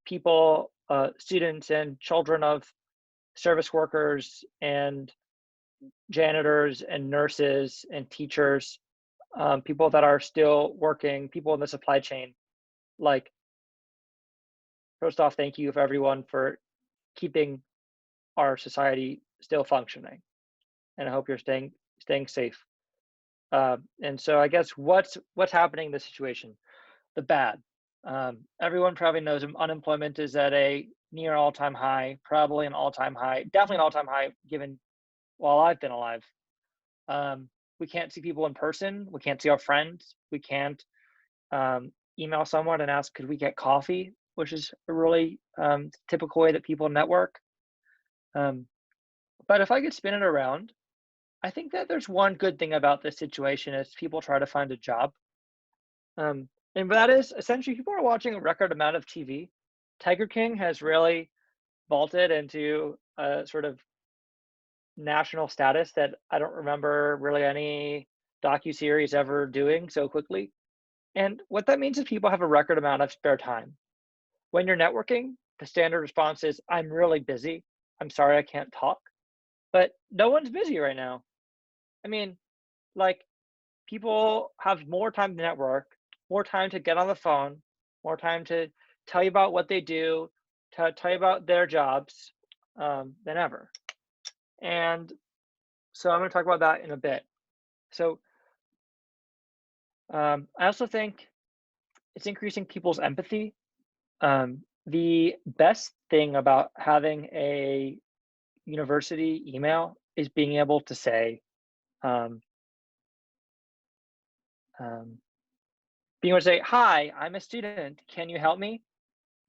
S13: people, students and children of service workers and janitors and nurses and teachers, people that are still working, people in the supply chain. Like, first off, thank you for everyone for keeping our society still functioning, and I hope you're staying safe. And so I guess what's happening in this situation? The bad. Everyone probably knows unemployment is at a near all-time high, probably an all-time high, definitely an all-time high given while I've been alive. We can't see people in person. We can't see our friends. We can't email someone and ask, could we get coffee, which is a really typical way that people network. But if I could spin it around, I think that there's one good thing about this situation is people try to find a job. And that is essentially people are watching a record amount of TV. Tiger King has really vaulted into a sort of national status that I don't remember really any docuseries ever doing so quickly. And what that means is people have a record amount of spare time. When you're networking, the standard response is, I'm really busy. I'm sorry, I can't talk. But no one's busy right now. I mean, like, people have more time to network, more time to get on the phone, more time to tell you about what they do, to tell you about their jobs than ever. And so I'm going to talk about that in a bit. So I also think it's increasing people's empathy. The best thing about having a university email is being able to say, hi, I'm a student, can you help me?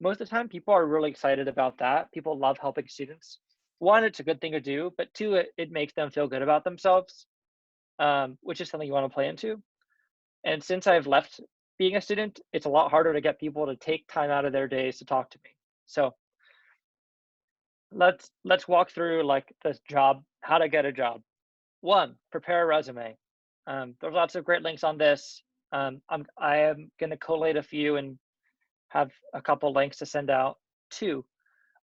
S13: Most of the time, people are really excited about that. People love helping students. One, it's a good thing to do, but two, it makes them feel good about themselves, which is something you want to play into. And since I've left being a student, it's a lot harder to get people to take time out of their days to talk to me. So let's walk through like this job, how to get a job. One, prepare a resume. There's lots of great links on this. I am going to collate a few and have a couple links to send out. Two,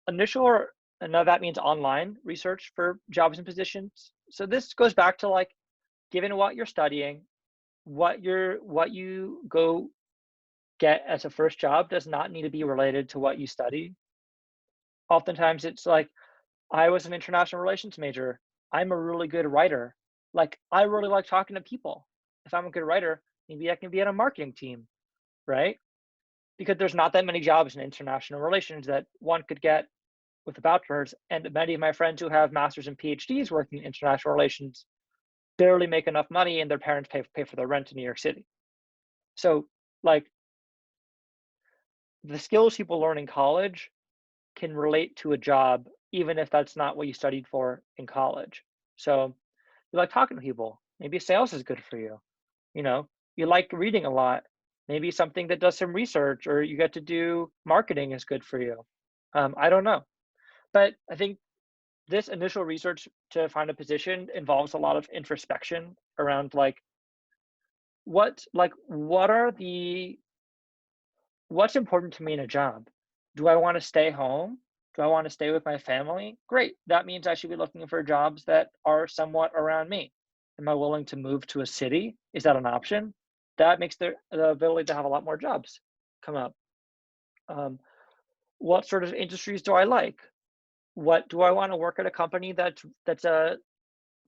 S13: initial, and now that means online research for jobs and positions. So this goes back to like, given what you're studying, what you go get as a first job does not need to be related to what you study. Oftentimes it's like, I was an international relations major. I'm a really good writer. Like, I really like talking to people. If I'm a good writer, maybe I can be on a marketing team, right? Because there's not that many jobs in international relations that one could get with a bachelor's, and many of my friends who have masters and PhDs working in international relations barely make enough money and their parents pay for their rent in New York City. So like, the skills people learn in college can relate to a job, even if that's not what you studied for in college. So you like talking to people, maybe sales is good for you. You know, you like reading a lot, maybe something that does some research or you get to do marketing is good for you. I don't know. But I think this initial research to find a position involves a lot of introspection around like, what's important to me in a job? Do I want to stay home? Do I want to stay with my family? Great. That means I should be looking for jobs that are somewhat around me. Am I willing to move to a city? Is that an option? That makes the ability to have a lot more jobs come up. What sort of industries do I like? What do I want to work at a company that's a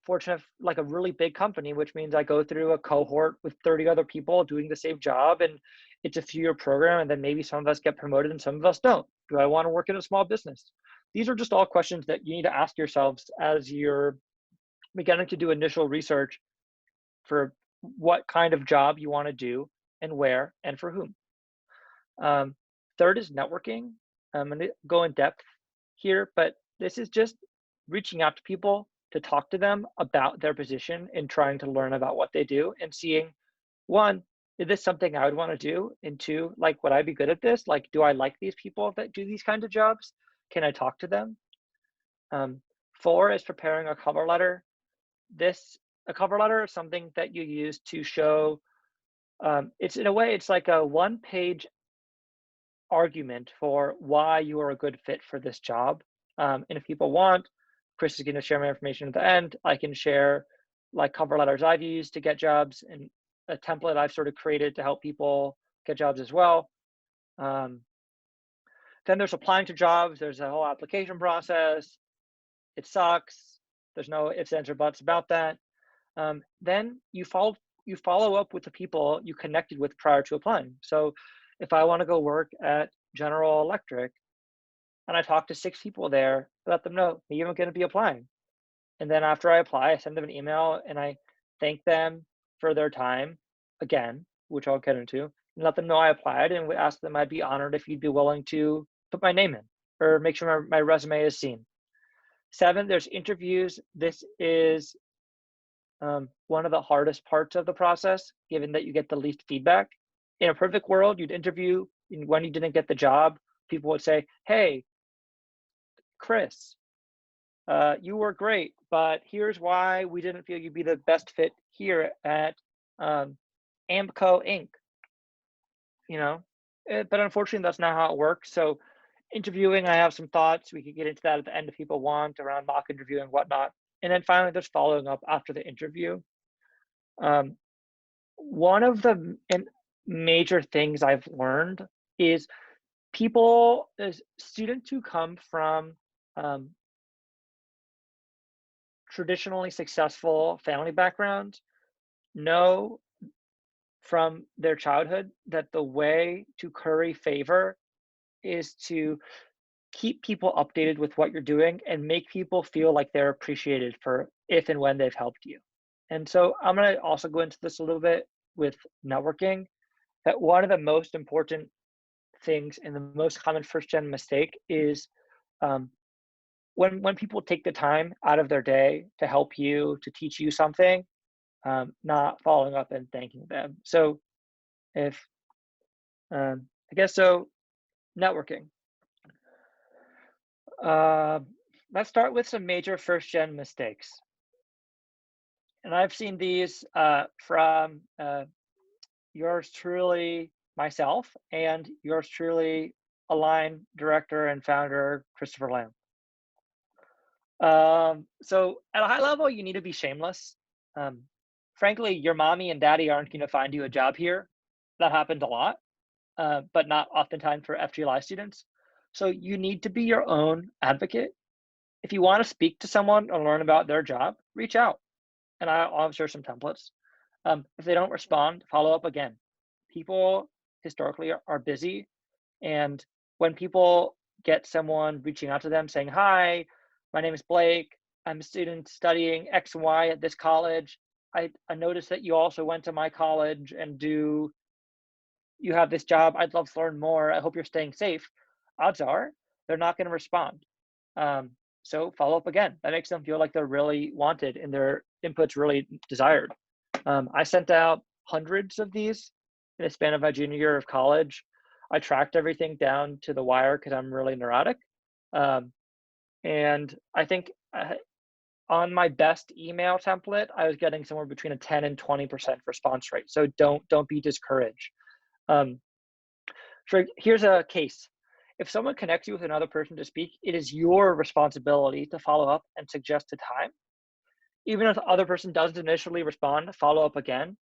S13: fortunate, like a really big company, which means I go through a cohort with 30 other people doing the same job, and it's a few-year program, and then maybe some of us get promoted and some of us don't. Do I want to work in a small business? These are just all questions that you need to ask yourselves as you're beginning to do initial research for what kind of job you want to do and where and for whom. Third is networking. I'm going to go in depth here, but this is just reaching out to people to talk to them about their position and trying to learn about what they do and seeing, one, is this something I would want to do? And two, like, would I be good at this? Like, do I like these people that do these kinds of jobs? Can I talk to them? 4 is preparing a cover letter. A cover letter is something that you use to show, it's in a way, it's like a 1-page argument for why you are a good fit for this job. And if people want, Chris is going to share my information at the end. I can share like cover letters I've used to get jobs and a template I've sort of created to help people get jobs as well. Then there's applying to jobs. There's a whole application process. It sucks. There's no ifs, ands, or buts about that. Then you follow up with the people you connected with prior to applying. So if I want to go work at General Electric and I talk to 6 people there, let them know maybe I'm going to be applying. And then after I apply, I send them an email and I thank them for their time again, which I'll get into, and let them know I applied and would ask them I'd be honored if you'd be willing to put my name in or make sure my resume is seen. 7, there's interviews. This is one of the hardest parts of the process, given that you get the least feedback. In a perfect world, you'd interview, and when you didn't get the job, people would say, hey, Chris, you were great, but here's why we didn't feel you'd be the best fit here at Amco Inc. But unfortunately, that's not how it works. So interviewing, I have some thoughts. We could get into that at the end if people want, around mock interview and whatnot. And then finally, there's following up after the interview. One of the major things I've learned is students who come from traditionally successful family backgrounds know from their childhood that the way to curry favor is to keep people updated with what you're doing and make people feel like they're appreciated for if and when they've helped you. And so I'm going to also go into this a little bit with networking, that one of the most important things and the most common first-gen mistake is when people take the time out of their day to help you, to teach you something, not following up and thanking them. So networking. Let's start with some major first-gen mistakes. And I've seen these from yours truly, myself, and yours truly, Align director and founder, Christopher Lam. So at a high level, you need to be shameless. Frankly, your mommy and daddy aren't going to find you a job here. That happened a lot, but not oftentimes for FGLI students. So you need to be your own advocate. If you want to speak to someone or learn about their job, reach out. And I'll share some templates. If they don't respond, follow up again. People historically are busy. And when people get someone reaching out to them saying, hi, my name is Blake, I'm a student studying X and Y at this college. I noticed that you also went to my college and you have this job. I'd love to learn more. I hope you're staying safe. Odds are they're not going to respond. So follow up again. That makes them feel like they're really wanted and their input's really desired. I sent out hundreds of these in the span of my junior year of college. I tracked everything down to the wire because I'm really neurotic. And I think on my best email template, I was getting somewhere between a 10 and 20% response rate. So don't be discouraged. Here's a case. If someone connects you with another person to speak, it is your responsibility to follow up and suggest a time. Even if the other person doesn't initially respond, follow up again.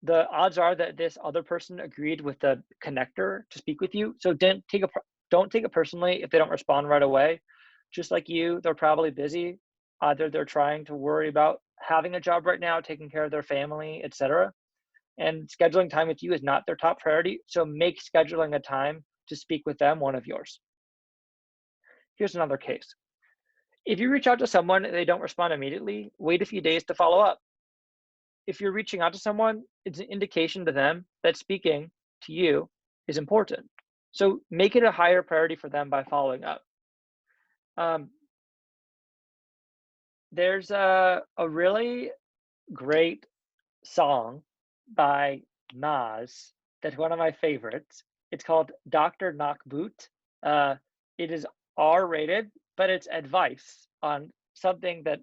S13: The odds are that this other person agreed with the connector to speak with you. So don't take it personally if they don't respond right away. Just like you, they're probably busy. Either they're trying to worry about having a job right now, taking care of their family, etc. And scheduling time with you is not their top priority. So make scheduling a time to speak with them one of yours. Here's another case. If you reach out to someone and they don't respond immediately, wait a few days to follow up. If you're reaching out to someone, it's an indication to them that speaking to you is important. So make it a higher priority for them by following up. There's a really great song by Nas. That's one of my favorites. It's called Dr. Knockboot. It is R-rated, but it's advice on something that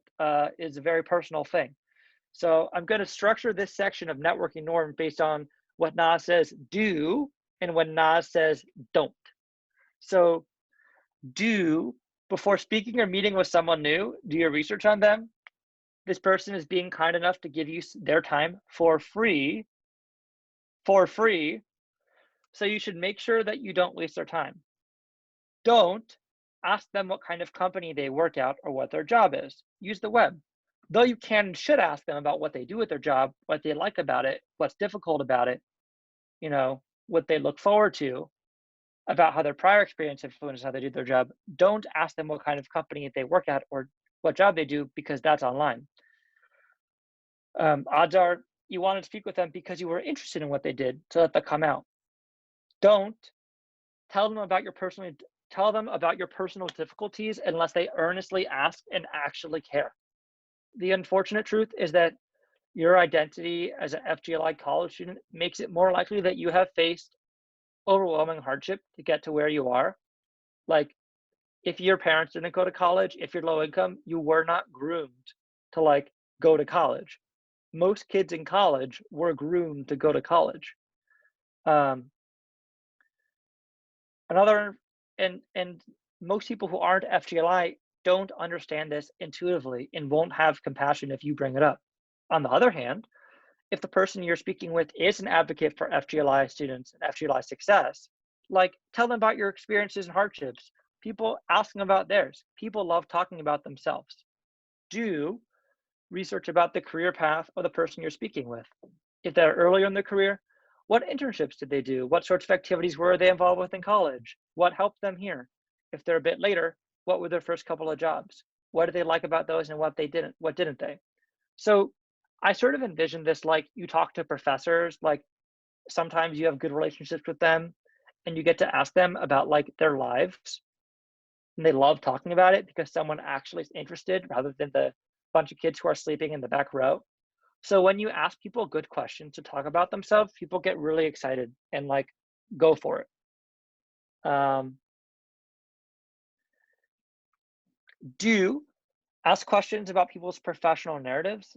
S13: is a very personal thing. So I'm going to structure this section of networking norm based on what Nas says do and when Nas says don't. So do, before speaking or meeting with someone new, do your research on them. This person is being kind enough to give you their time for free, so you should make sure that you don't waste their time. Don't ask them what kind of company they work at or what their job is. Use the web. Though you can and should ask them about what they do with their job, what they like about it, what's difficult about it, you know, what they look forward to, about how their prior experience influences how they do their job. Don't ask them what kind of company they work at or what job they do, because that's online. Odds are you want to speak with them because you were interested in what they did, so let that come out. Don't tell them about your personal difficulties unless they earnestly ask and actually care. The unfortunate truth is that your identity as an FGLI college student makes it more likely that you have faced overwhelming hardship to get to where you are. Like, if your parents didn't go to college, if you're low income, you were not groomed to like go to college. Most kids in college were groomed to go to college. And most people who aren't FGLI don't understand this intuitively and won't have compassion if you bring it up. On the other hand, if the person you're speaking with is an advocate for FGLI students and FGLI success, like, tell them about your experiences and hardships. People ask them about theirs. People love talking about themselves. Do research about the career path of the person you're speaking with. If they're earlier in their career, what internships did they do? What sorts of activities were they involved with in college? What helped them here? If they're a bit later, what were their first couple of jobs? What did they like about those and what didn't they? So I sort of envision this like you talk to professors, like sometimes you have good relationships with them and you get to ask them about like their lives. And they love talking about it because someone actually is interested rather than the bunch of kids who are sleeping in the back row. So when you ask people good questions to talk about themselves, people get really excited and like go for it. Do ask questions about people's professional narratives.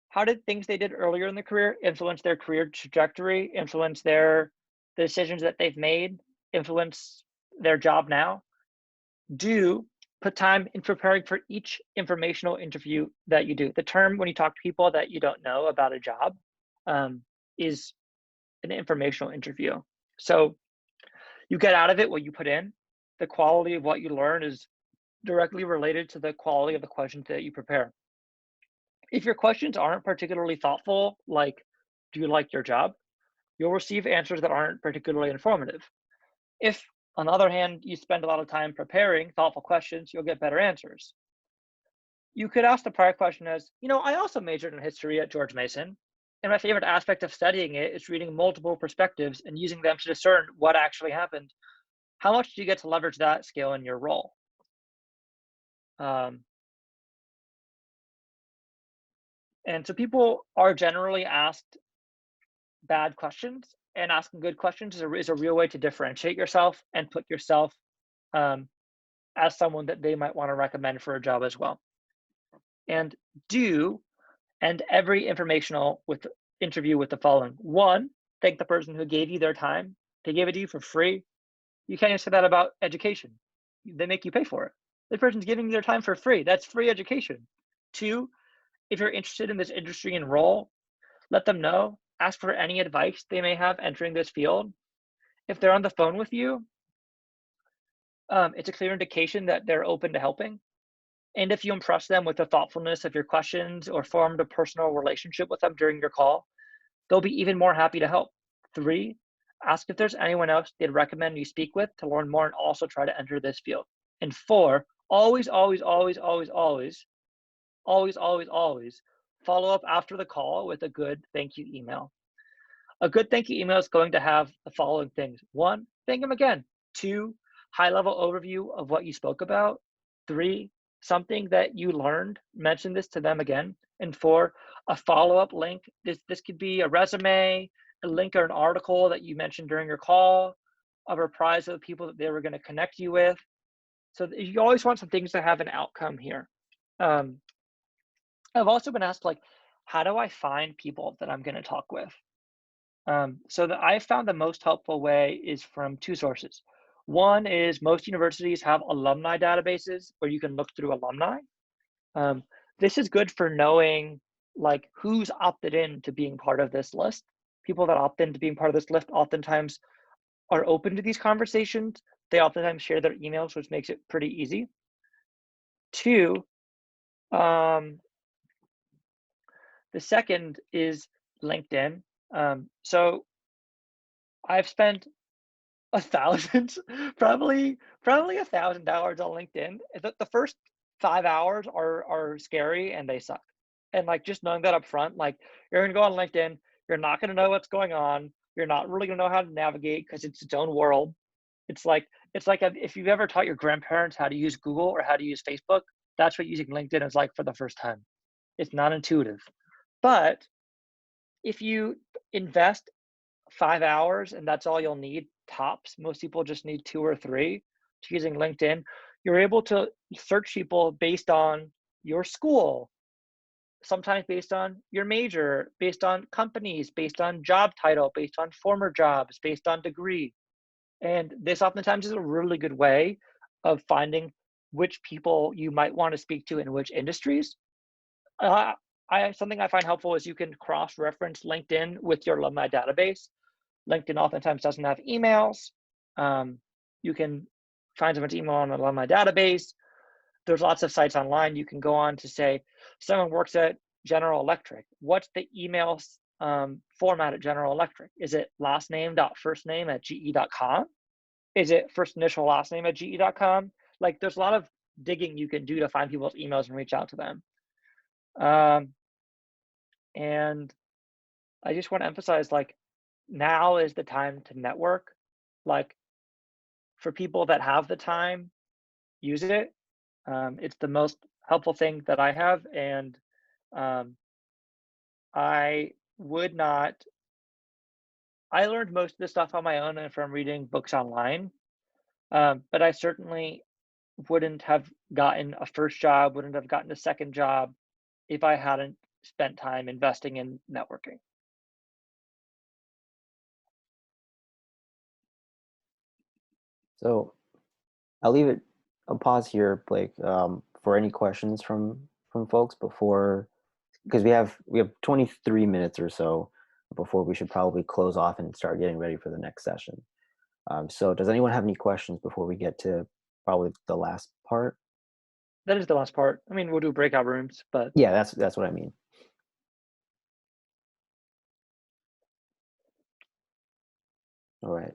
S13: How did things they did earlier in the career influence their career trajectory, influence the decisions that they've made, influence their job now? Do put time in preparing for each informational interview that you do. The term when you talk to people that you don't know about a job is an informational interview. So you get out of it what you put in. The quality of what you learn is directly related to the quality of the questions that you prepare. If your questions aren't particularly thoughtful, like, do you like your job? You'll receive answers that aren't particularly informative. If, on the other hand, you spend a lot of time preparing thoughtful questions, you'll get better answers. You could ask the prior question as, I also majored in history at George Mason, and my favorite aspect of studying it is reading multiple perspectives and using them to discern what actually happened. How much do you get to leverage that skill in your role? And so people are generally asked bad questions, and asking good questions is a real way to differentiate yourself and put yourself as someone that they might want to recommend for a job as well. And do end every informational interview with the following. 1, thank the person who gave you their time. They gave it to you for free. You can't even say that about education. They make you pay for it. The person's giving you their time for free. That's free education. 2, if you're interested in this industry and role, let them know. Ask for any advice they may have entering this field. If they're on the phone with you, it's a clear indication that they're open to helping. And if you impress them with the thoughtfulness of your questions or formed a personal relationship with them during your call, they'll be even more happy to help. 3, ask if there's anyone else they'd recommend you speak with to learn more and also try to enter this field. And 4, always follow up after the call with a good thank you email. A good thank you email is going to have the following things. 1, thank them again. 2, high-level overview of what you spoke about. 3, something that you learned, mention this to them again. And 4, a follow-up link. This could be a resume, a link or an article that you mentioned during your call, a reprise of the people that they were going to connect you with. So you always want some things to have an outcome here. I've also been asked, like, how do I find people that I'm going to talk with? So that I found the most helpful way is from two sources. One is most universities have alumni databases where you can look through alumni. This is good for knowing like who's opted in to being part of this list. People that opt in to being part of this list oftentimes are open to these conversations. They oftentimes share their emails, which makes it pretty easy. Two, the second is LinkedIn. So I've spent probably $1,000 on LinkedIn. The first 5 hours are scary and they suck. And like just knowing that up front, like you're gonna go on LinkedIn, you're not gonna know what's going on. You're not really gonna know how to navigate because it's its own world. It's like if you've ever taught your grandparents how to use Google or how to use Facebook, that's what using LinkedIn is like for the first time. It's not intuitive. But if you invest 5 hours and that's all you'll need tops, most people just need 2 or 3 to using LinkedIn, you're able to search people based on your school, sometimes based on your major, based on companies, based on job title, based on former jobs, based on degree. And this oftentimes is a really good way of finding which people you might want to speak to in which industries. Something I find helpful is you can cross-reference LinkedIn with your alumni database. LinkedIn oftentimes doesn't have emails. You can find someone's email on an alumni database. There's lots of sites online you can go on to say, someone works at General Electric. What's the email format at General Electric? Is it last name dot first name at ge.com? Is it first initial last name at ge.com? Like there's a lot of digging you can do to find people's emails and reach out to them. And I just want to emphasize, like, now is the time to network. Like, for people that have the time, use it. It's the most helpful thing that I have, and I learned most of this stuff on my own and from reading books online, but I certainly wouldn't have gotten a first job, wouldn't have gotten a second job if I hadn't spent time investing in networking.
S1: So I'll leave it a pause here, Blake, for any questions from folks before, because we have 23 minutes or so before we should probably close off and start getting ready for the next session. So does anyone have any questions before we get to probably the last part?
S13: That is the last part. I mean, we'll do breakout rooms, but
S1: yeah, that's what I mean. All right.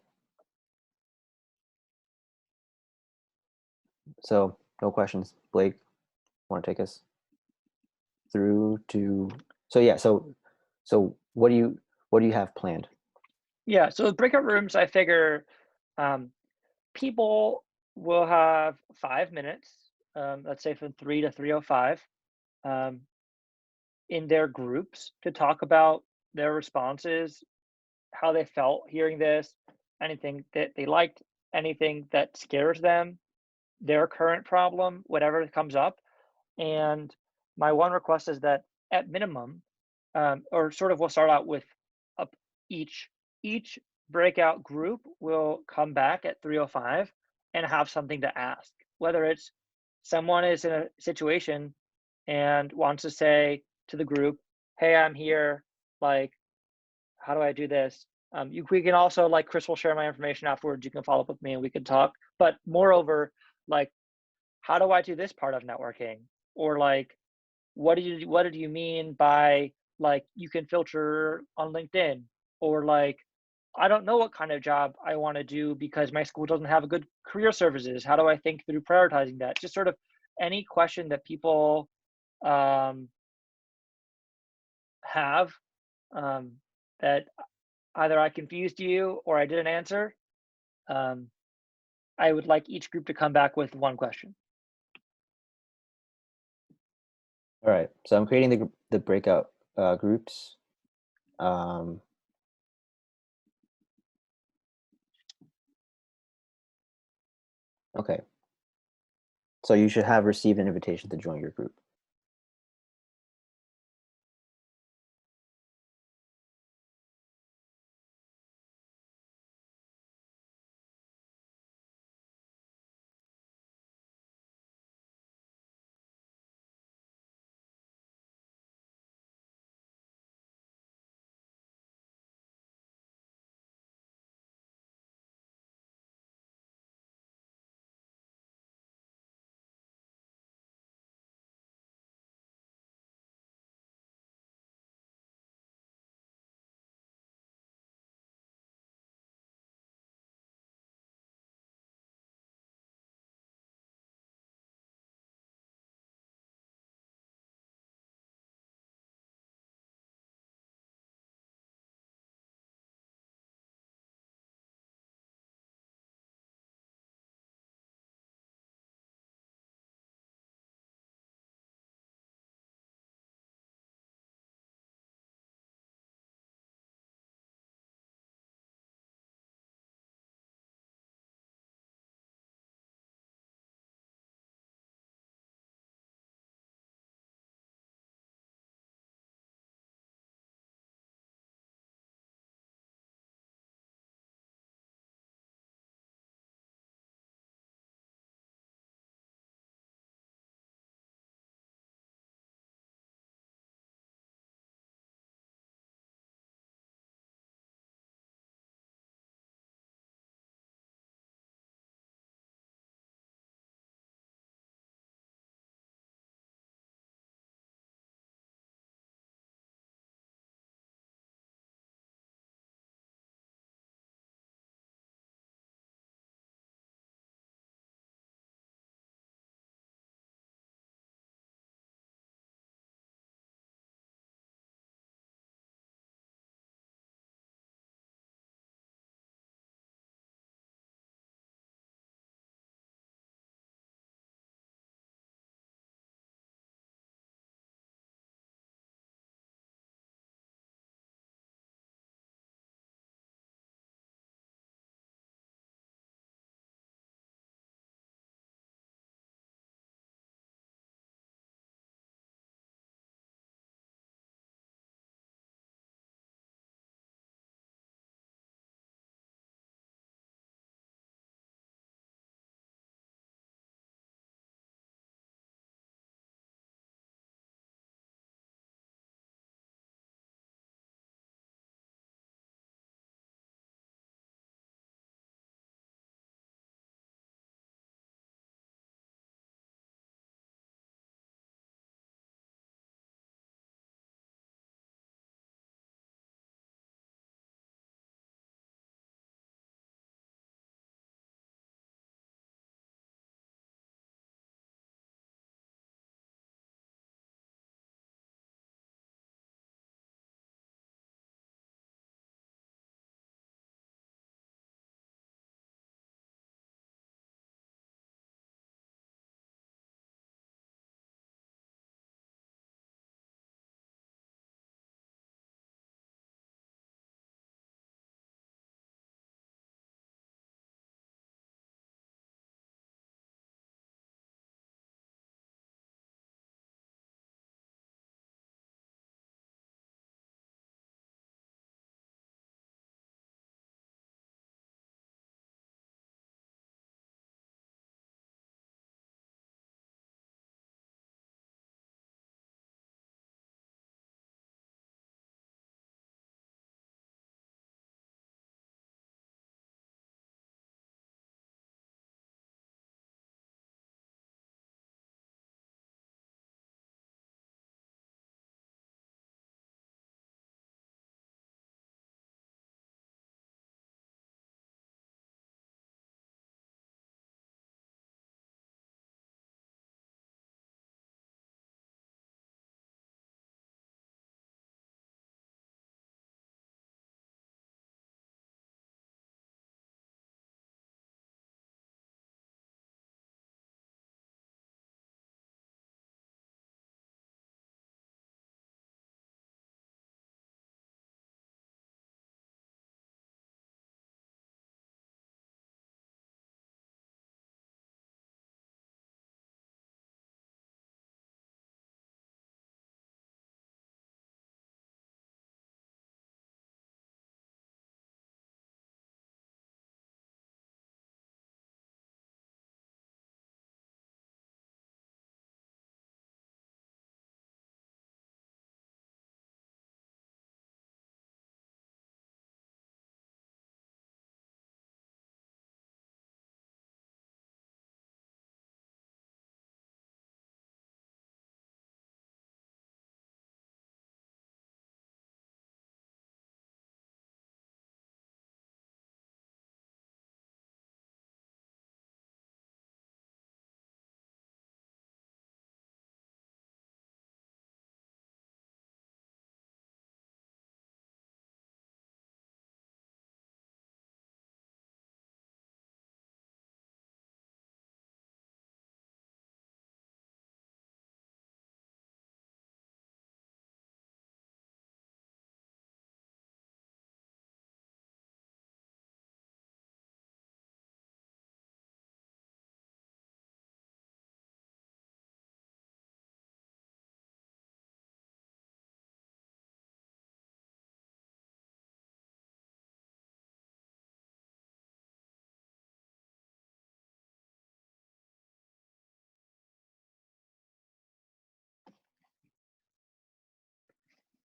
S1: So no questions. Blake, want to take us through to? So yeah. So what do you have planned?
S13: Yeah. So breakout rooms, I figure people will have 5 minutes. Let's say from 3 to 3:05. In their groups to talk about their responses, how they felt hearing this, anything that they liked, anything that scares them, their current problem, whatever comes up. And my one request is that at minimum, or sort of we'll start out with each breakout group will come back at 3:05 and have something to ask, whether it's someone is in a situation and wants to say to the group, hey, I'm here, like, how do I do this? We can also, like, Chris will share my information afterwards. You can follow up with me and we can talk. But moreover, like, how do I do this part of networking? Or like, what did you mean by, like, you can filter on LinkedIn? Or like, I don't know what kind of job I want to do because my school doesn't have a good career services. How do I think through prioritizing that? Just sort of any question that people have that either I confused you or I didn't answer. I would like each group to come back with one question.
S1: All right, so I'm creating the breakout groups. Okay. So you should have received an invitation to join your group.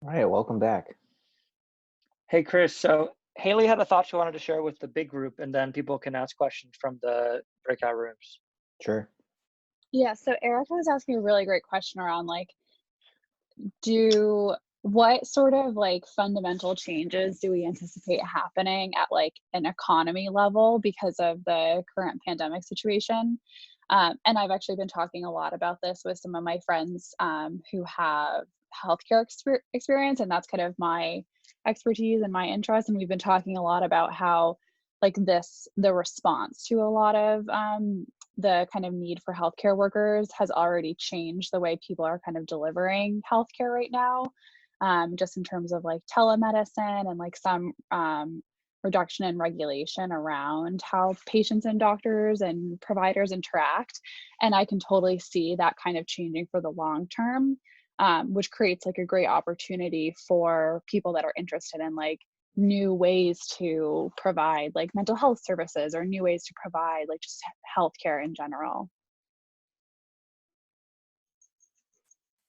S1: All right, welcome back.
S13: Hey, Chris. So Haley had a thought she wanted to share with the big group, and then people can ask questions from the breakout rooms.
S1: Sure.
S11: Yeah, so Erica was asking a really great question around like, what sort of like fundamental changes do we anticipate happening at like an economy level because of the current pandemic situation? And I've actually been talking a lot about this with some of my friends who have healthcare experience, and that's kind of my expertise and my interest. And we've been talking a lot about how like the response to a lot of the kind of need for healthcare workers has already changed the way people are kind of delivering healthcare right now, just in terms of like telemedicine and like some reduction in regulation around how patients and doctors and providers interact. And I can totally see that kind of changing for the long term, which creates like a great opportunity for people that are interested in like new ways to provide like mental health services or new ways to provide like just healthcare in general.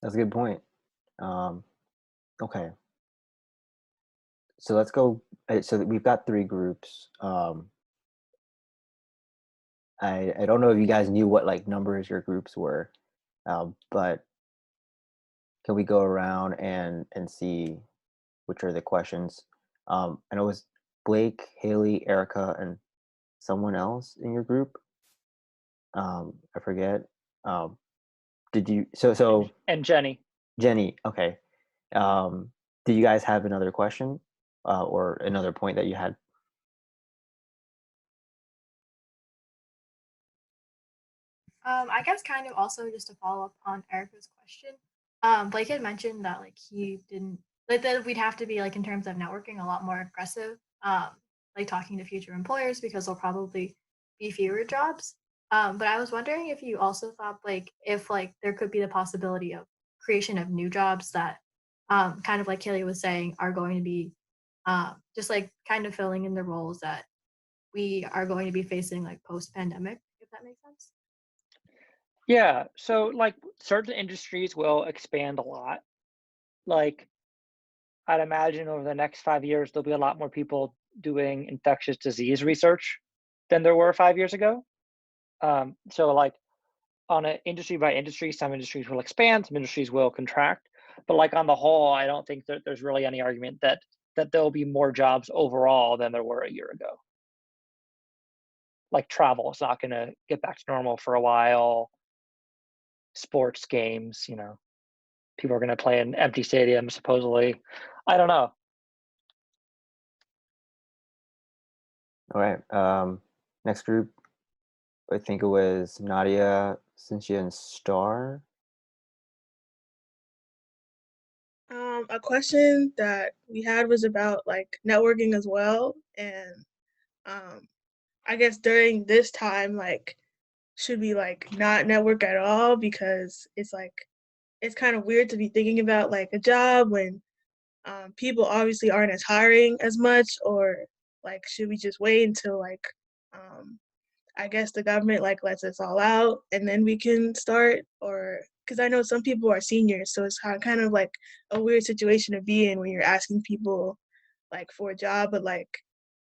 S1: That's a good point. Okay. So let's go. So we've got 3 groups. I don't know if you guys knew what like numbers your groups were, but can we go around and see which are the questions? I know it was Blake, Haley, Erica, and someone else in your group. I forget. Did you? So
S13: And Jenny.
S1: Jenny. Okay. Do you guys have another question or another point that you had?
S2: I guess kind of also just to follow up on Erica's question. Blake had mentioned that like he didn't like that we'd have to be like in terms of networking a lot more aggressive, like talking to future employers because there'll probably be fewer jobs. But I was wondering if you also thought like if like there could be the possibility of creation of new jobs that kind of like Kelly was saying are going to be just like kind of filling in the roles that we are going to be facing like post pandemic, if that makes sense.
S13: Yeah, so like certain industries will expand a lot. Like I'd imagine over the next 5 years, there'll be a lot more people doing infectious disease research than there were 5 years ago. So like on an industry by industry, some industries will expand, some industries will contract. But like on the whole, I don't think that there's really any argument that there'll be more jobs overall than there were a year ago. Like travel is not going to get back to normal for a while. Sports games, people are going to play in empty stadiums, supposedly. I don't know.
S1: All right. Next group, I think it was Nadia, Cynthia, and Star.
S6: A question that we had was about like networking as well, and I guess during this time, like, should we like not network at all because it's like it's kind of weird to be thinking about like a job when people obviously aren't as hiring as much, or like should we just wait until like I guess the government like lets us all out and then we can start, or because I know some people are seniors, so it's kind of like a weird situation to be in when you're asking people like for a job, but like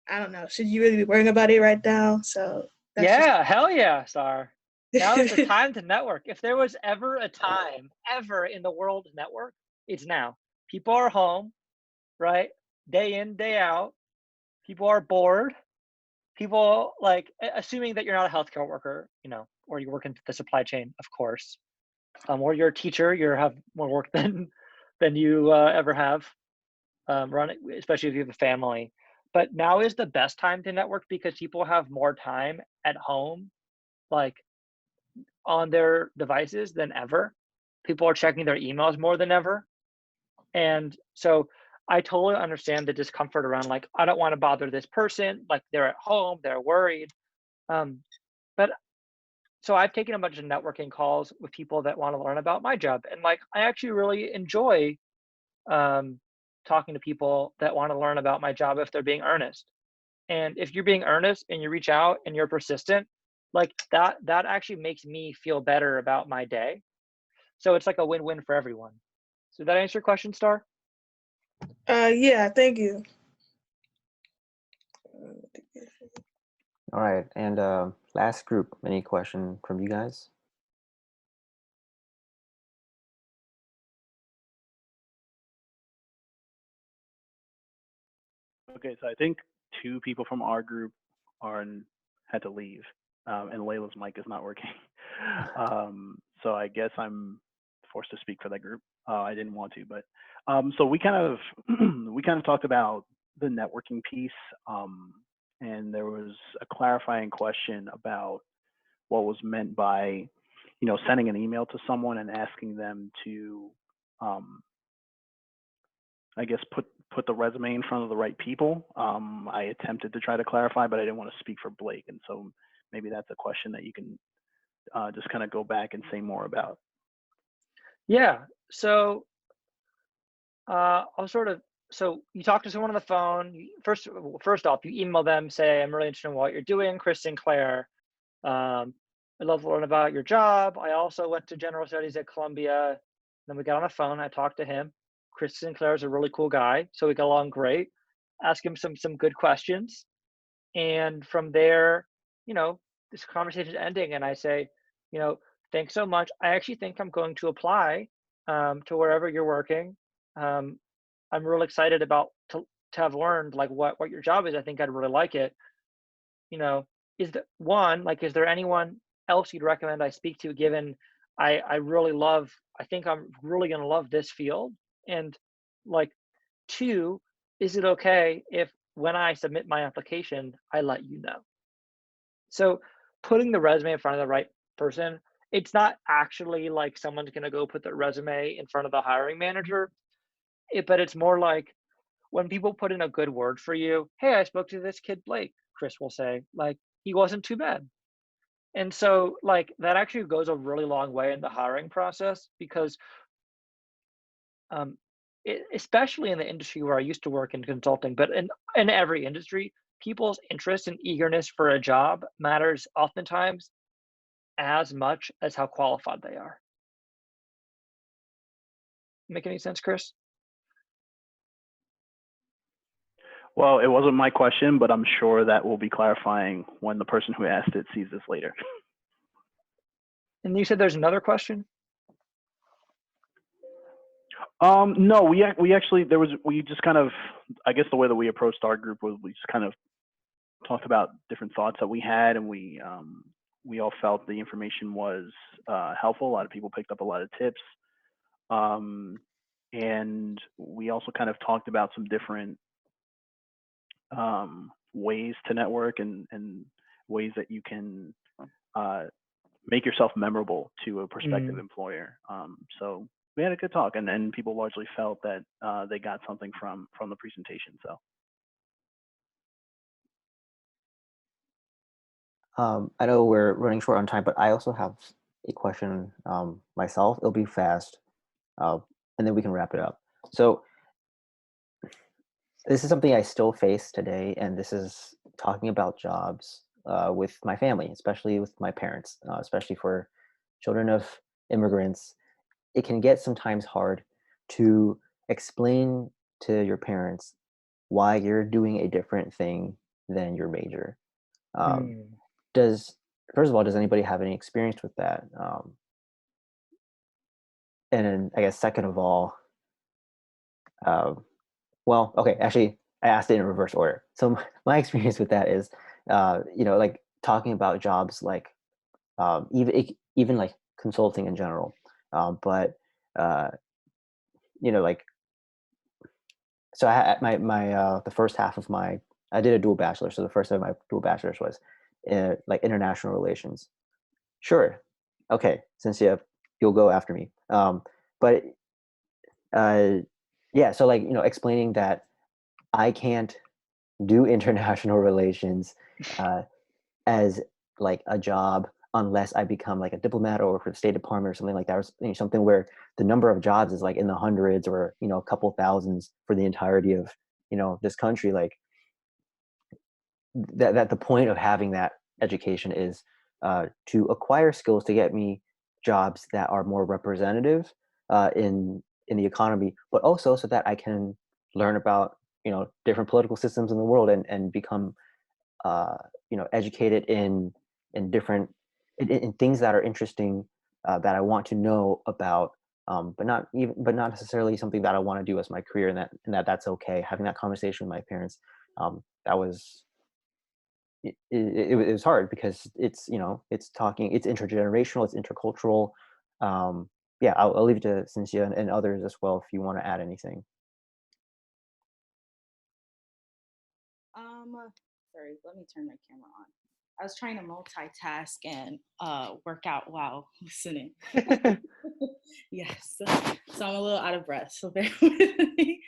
S6: I don't know, should you really be worrying about it right now? So that's
S13: Yeah, hell yeah, Star. Now is the time to network. If there was ever a time, ever in the world to network, it's now. People are home, right? Day in, day out. People are bored. People like assuming that you're not a healthcare worker, or you work in the supply chain, of course. Or you're a teacher, you have more work than you ever have. Especially if you have a family. But now is the best time to network because people have more time at home, like on their devices than ever. People are checking their emails more than ever. And so I totally understand the discomfort around like, I don't want to bother this person. Like they're at home, they're worried. But so I've taken a bunch of networking calls with people that want to learn about my job. And like, I actually really enjoy talking to people that want to learn about my job if they're being earnest. And if you're being earnest and you reach out and you're persistent, like that actually makes me feel better about my day. So it's like a win-win for everyone. So did that answer your question, Star?
S6: Yeah, thank you.
S1: All right, and last group, any question from you guys?
S3: Okay, so I think two people from our group had to leave, and Layla's mic is not working. So I guess I'm forced to speak for that group. I didn't want to, but so we kind of we kind of talked about the networking piece, and there was a clarifying question about what was meant by, sending an email to someone and asking them to, I guess, put the resume in front of the right people. I attempted to try to clarify, but I didn't want to speak for Blake, and so maybe that's a question that you can just kind of go back and say more about.
S13: Yeah. So so you talk to someone on the phone. First off, you email them, say, I'm really interested in what you're doing, Chris Sinclair. I'd love to learn about your job. I also went to general studies at Columbia. Then we got on the phone. I talked to him. Chris Sinclair is a really cool guy, so we got along great. Ask him some good questions, and from there, this conversation is ending, and I say, thanks so much. I actually think I'm going to apply to wherever you're working. I'm real excited about to have learned like what your job is. I think I'd really like it. Is there anyone else you'd recommend I speak to, given I think I'm really going to love this field? And like, two, is it okay if when I submit my application, I let you know? So putting the resume in front of the right person, it's not actually like someone's going to go put their resume in front of the hiring manager, but it's more like when people put in a good word for you. Hey, I spoke to this kid, Blake, Chris will say, like, he wasn't too bad. And so like that actually goes a really long way in the hiring process, because especially in the industry where I used to work in consulting, but in every industry, people's interest and eagerness for a job matters oftentimes as much as how qualified they are. Make any sense, Chris?
S3: Well, it wasn't my question, but I'm sure that will be clarifying when the person who asked it sees this later.
S13: And you said there's another question?
S3: No, we actually, we just kind of, I guess the way that we approached our group was we just kind of talked about different thoughts that we had, and we all felt the information was helpful. A lot of people picked up a lot of tips. And we also kind of talked about some different ways to network and ways that you can make yourself memorable to a prospective employer. So we had a good talk, and then people largely felt that they got something from the presentation. So
S1: I know we're running short on time, but I also have a question myself. It'll be fast, and then we can wrap it up. So this is something I still face today, and this is talking about jobs with my family, especially with my parents, especially for children of immigrants. It can get sometimes hard to explain to your parents why you're doing a different thing than your major. First of all, does anybody have any experience with that? And then I guess second of all, well, okay, actually, I asked it in reverse order. So my experience with that is, like talking about jobs like even like consulting in general, but like, so I had the first half of I did a dual bachelor. So the first of my dual bachelor's was like international relations. Sure, okay, since you'll go after me. But yeah, so like explaining that I can't do international relations as like a job unless I become like a diplomat or for the State Department or something like that, or something where the number of jobs is like in the hundreds or a couple thousands for the entirety of this country. Like that the point of having that education is to acquire skills to get me jobs that are more representative in the economy, but also so that I can learn about, different political systems in the world, and become, educated in different in things that are interesting, that I want to know about, but not necessarily something that I want to do as my career, and that's okay. Having that conversation with my parents, that was it was hard because it's it's intergenerational, it's intercultural. Yeah, I'll leave it to Cynthia and others as well if you want to add anything.
S12: Sorry, let me turn my camera on. I was trying to multitask and work out while listening. Yes, so I'm a little out of breath, so bear with me.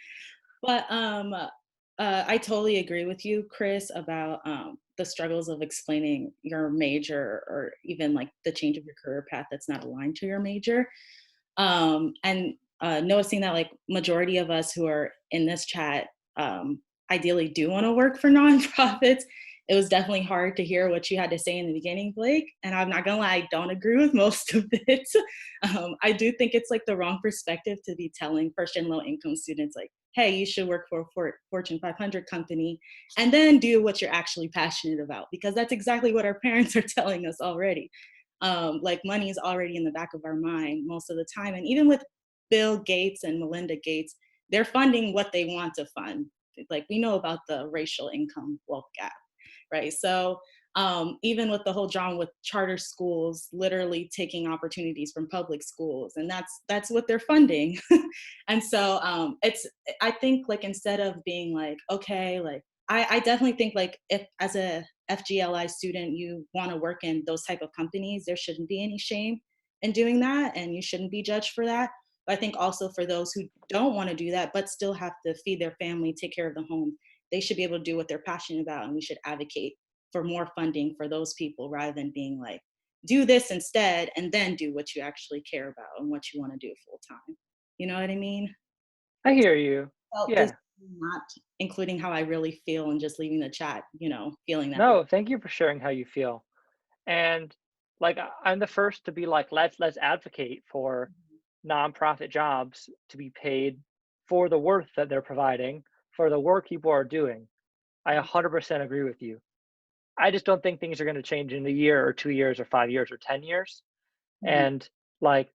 S12: But I totally agree with you, Chris, about the struggles of explaining your major, or even like the change of your career path that's not aligned to your major. And noticing that like majority of us who are in this chat ideally do want to work for nonprofits. It was definitely hard to hear what you had to say in the beginning, Blake. And I'm not gonna lie, I don't agree with most of it. I do think it's like the wrong perspective to be telling first and low income students like, hey, you should work for a Fortune 500 company and then do what you're actually passionate about, because that's exactly what our parents are telling us already. Like money is already in the back of our mind most of the time. And even with Bill Gates and Melinda Gates, they're funding what they want to fund. Like we know about the racial income wealth gap, right? So even with the whole drama with charter schools literally taking opportunities from public schools, and that's what they're funding. And so I think like instead of being like, okay, like I definitely think like if as a FGLI student you want to work in those type of companies, there shouldn't be any shame in doing that, and you shouldn't be judged for that. But I think also for those who don't want to do that but still have to feed their family, take care of the home, they should be able to do what they're passionate about, and we should advocate for more funding for those people rather than being like, do this instead and then do what you actually care about and what you want to do full time. You know what I mean?
S13: I hear you.
S12: Felt
S13: Yeah.
S12: this not including how I really feel and just leaving the chat, feeling that way.
S13: No, thank you for sharing how you feel. And like I'm the first to be like, let's advocate for nonprofit jobs to be paid for the worth that they're providing, for the work people are doing. I 100% agree with you. I just don't think things are going to change in a year or 2 years or 5 years or 10 years. And like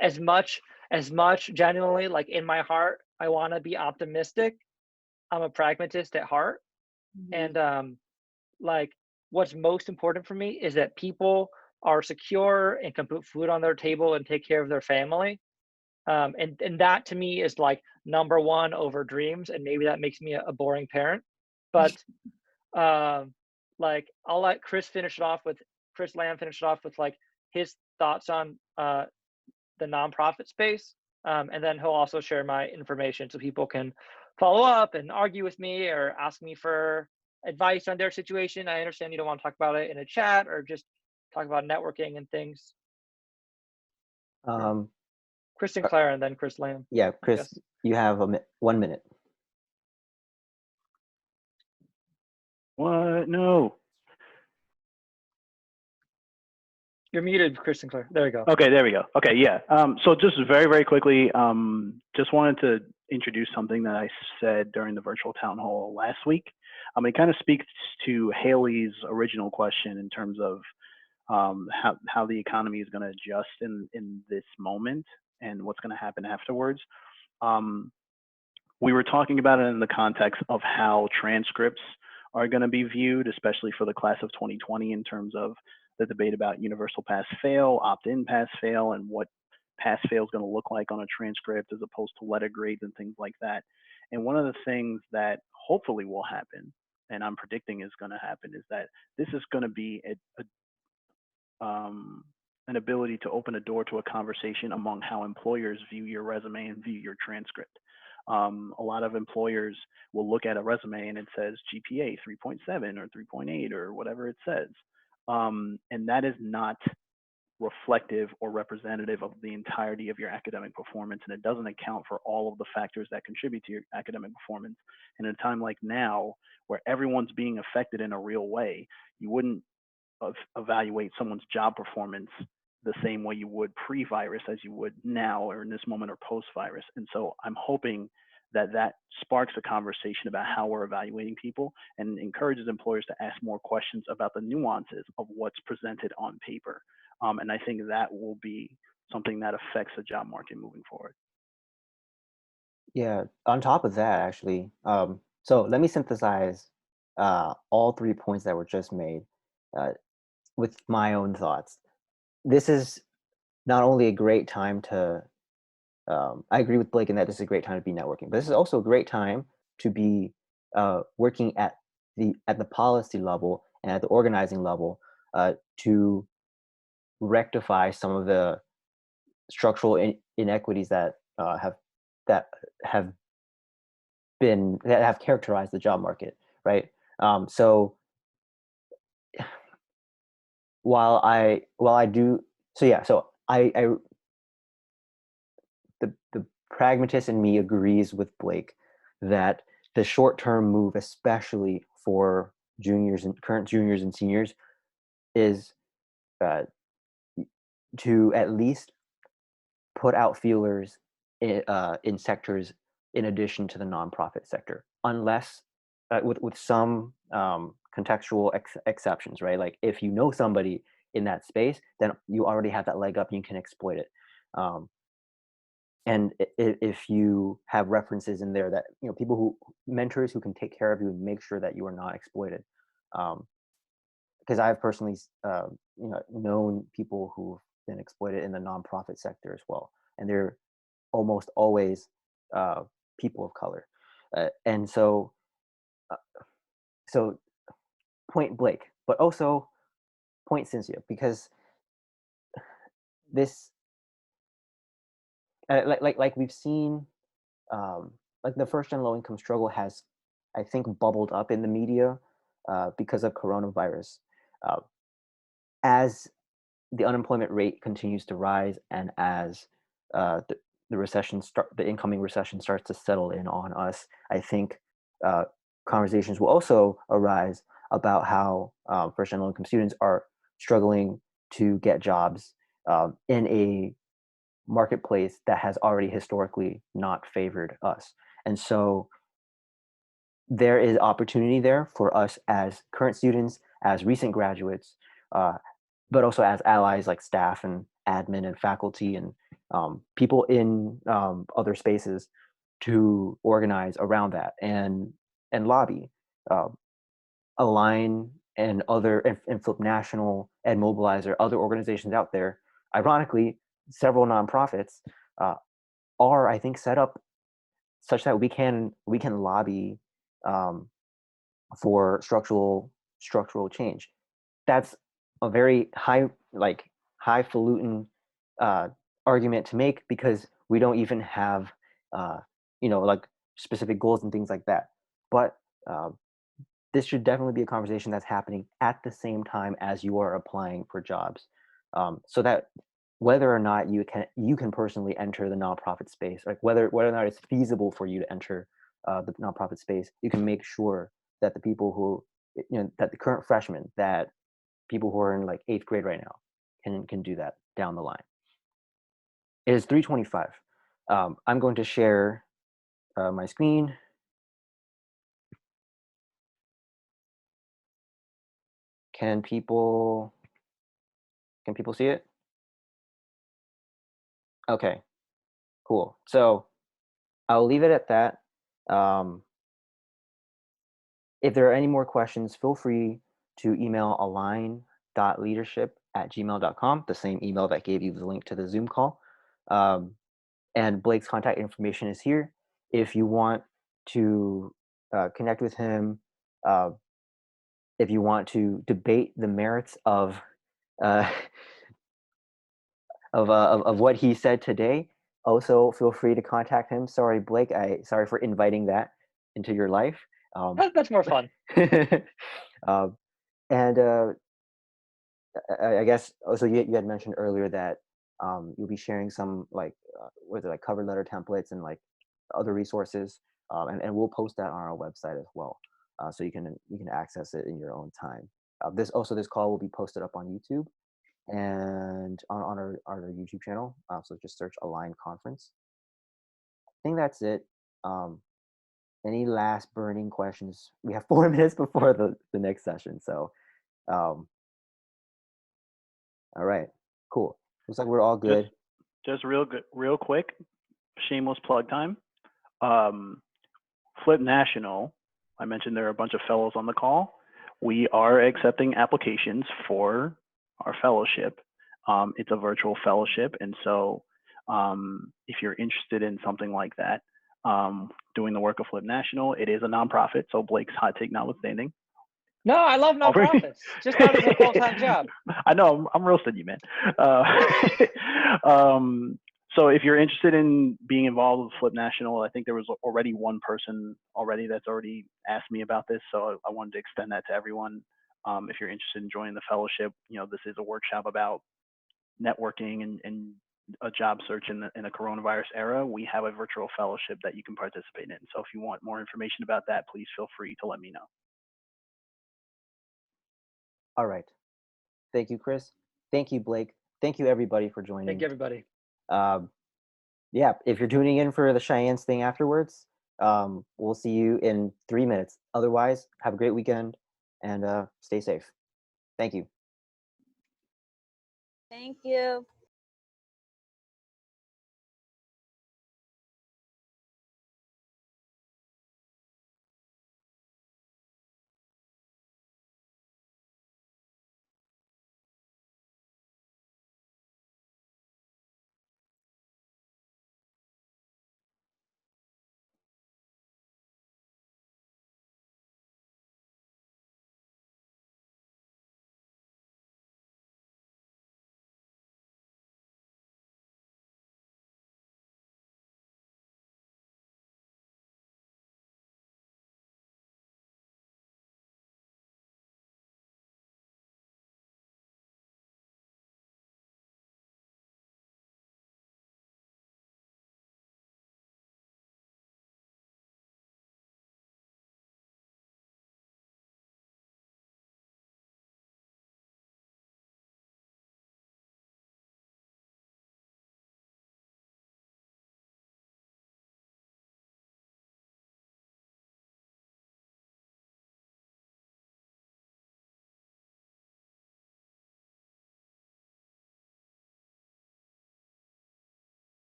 S13: as much genuinely, like in my heart, I want to be optimistic. I'm a pragmatist at heart. And like what's most important for me is that people are secure and can put food on their table and take care of their family. And that to me is like number one over dreams. And maybe that makes me a boring parent, but like I'll let Chris Lam finish it off with like his thoughts on the nonprofit space. And then he'll also share my information so people can follow up and argue with me or ask me for advice on their situation. I understand you don't want to talk about it in a chat or just talk about networking and things. Chris Sinclair and then Chris Lam.
S1: Yeah, Chris, you have 1 minute.
S3: What? No.
S13: You're muted, Chris Sinclair. There you go.
S3: Okay, there we go. Okay, yeah. So just very, very quickly, just wanted to introduce something that I said during the virtual town hall last week. It kind of speaks to Haley's original question in terms of how the economy is going to adjust in this moment and what's going to happen afterwards. We were talking about it in the context of how transcripts are going to be viewed, especially for the class of 2020 in terms of the debate about universal pass-fail, opt-in pass-fail, and what pass-fail is going to look like on a transcript as opposed to letter grades and things like that. And one of the things that hopefully will happen, and I'm predicting is going to happen, is that this is going to be an ability to open a door to a conversation among how employers view your resume and view your transcript. A lot of employers will look at a resume and it says GPA 3.7 or 3.8 or whatever it says. And that is not reflective or representative of the entirety of your academic performance, and it doesn't account for all of the factors that contribute to your academic performance. And in a time like now, where everyone's being affected in a real way, you wouldn't evaluate someone's job performance the same way you would pre-virus as you would now or in this moment or post-virus. And so I'm hoping that sparks a conversation about how we're evaluating people and encourages employers to ask more questions about the nuances of what's presented on paper. And I think that will be something that affects the job market moving forward.
S1: Yeah, on top of that, actually, so let me synthesize all 3 points that were just made uh, with my own thoughts. This is not only a great time to, I agree with Blake in that this is a great time to be networking, but this is also a great time to be working at the policy level and at the organizing level to rectify some of the structural inequities that have that have characterized the job market, right? So while I do, so yeah, so I the pragmatist in me agrees with Blake that the short-term move, especially for juniors and current juniors and seniors, is uh, to at least put out feelers in sectors in addition to the nonprofit sector, unless with some contextual exceptions, right? Like if you know somebody in that space, then you already have that leg up and you can exploit it. And if you have references in there that, you know, people who mentors who can take care of you and make sure that you are not exploited. Because I've personally known people who've been exploited in the nonprofit sector as well, and they're almost always people of color. And so point Blake, but also point Cynthia, because this like we've seen, like the first gen low income struggle has, I think, bubbled up in the media because of coronavirus. As the unemployment rate continues to rise, and as the incoming recession starts to settle in on us, I think conversations will also arise about how first and low income students are struggling to get jobs in a marketplace that has already historically not favored us. And so there is opportunity there for us as current students, as recent graduates, but also as allies like staff and admin and faculty and people in other spaces to organize around that and lobby, Align and other and Flip National and Mobilizer, other organizations out there. Ironically, several nonprofits are, I think, set up such that we can lobby for structural change. That's a very highfalutin argument to make, because we don't even have like specific goals and things like that. But this should definitely be a conversation that's happening at the same time as you are applying for jobs, so that whether or not you can personally enter the nonprofit space, like whether or not it's feasible for you to enter the nonprofit space, you can make sure that the people who, that the current freshmen, that people who are in like 8th grade right now can do that down the line. It is 3:25. I'm going to share my screen. Can people see it? Okay, cool. So I'll leave it at that. If there are any more questions, feel free to email align.leadership@gmail.com, the same email that gave you the link to the Zoom call. And Blake's contact information is here. If you want to connect with him, if you want to debate the merits of what he said today, also feel free to contact him. Sorry, Blake, sorry for inviting that into your life.
S13: That's more fun.
S1: And I guess also you had mentioned earlier that you'll be sharing some like cover letter templates and like other resources, and we'll post that on our website as well, so you can access it in your own time. This call will be posted up on YouTube and on our YouTube channel. So just search Align Conference. I think that's it. Any last burning questions? We have 4 minutes before the next session. So, all right, cool. Looks like we're all good.
S3: Just real quick, shameless plug time. Flip National, I mentioned there are a bunch of fellows on the call. We are accepting applications for our fellowship. It's a virtual fellowship, and so if you're interested in something like that, doing the work of Flip National, it is a nonprofit, so Blake's hot take notwithstanding.
S13: No, I love nonprofits. Just not as a full-time job.
S3: I know, I'm roasting you, man. So if you're interested in being involved with Flip National, I think there was already one person that's already asked me about this, so I wanted to extend that to everyone. If you're interested in joining the fellowship, this is a workshop about networking and a job search in a coronavirus era. We have a virtual fellowship that you can participate in. So if you want more information about that, please feel free to let me know.
S1: All right. Thank you, Chris. Thank you, Blake. Thank you, everybody, for joining.
S13: Thank you, everybody.
S1: Yeah, if you're tuning in for the Cheyennes thing afterwards, we'll see you in 3 minutes. Otherwise, have a great weekend and stay safe. Thank you.
S7: Thank you.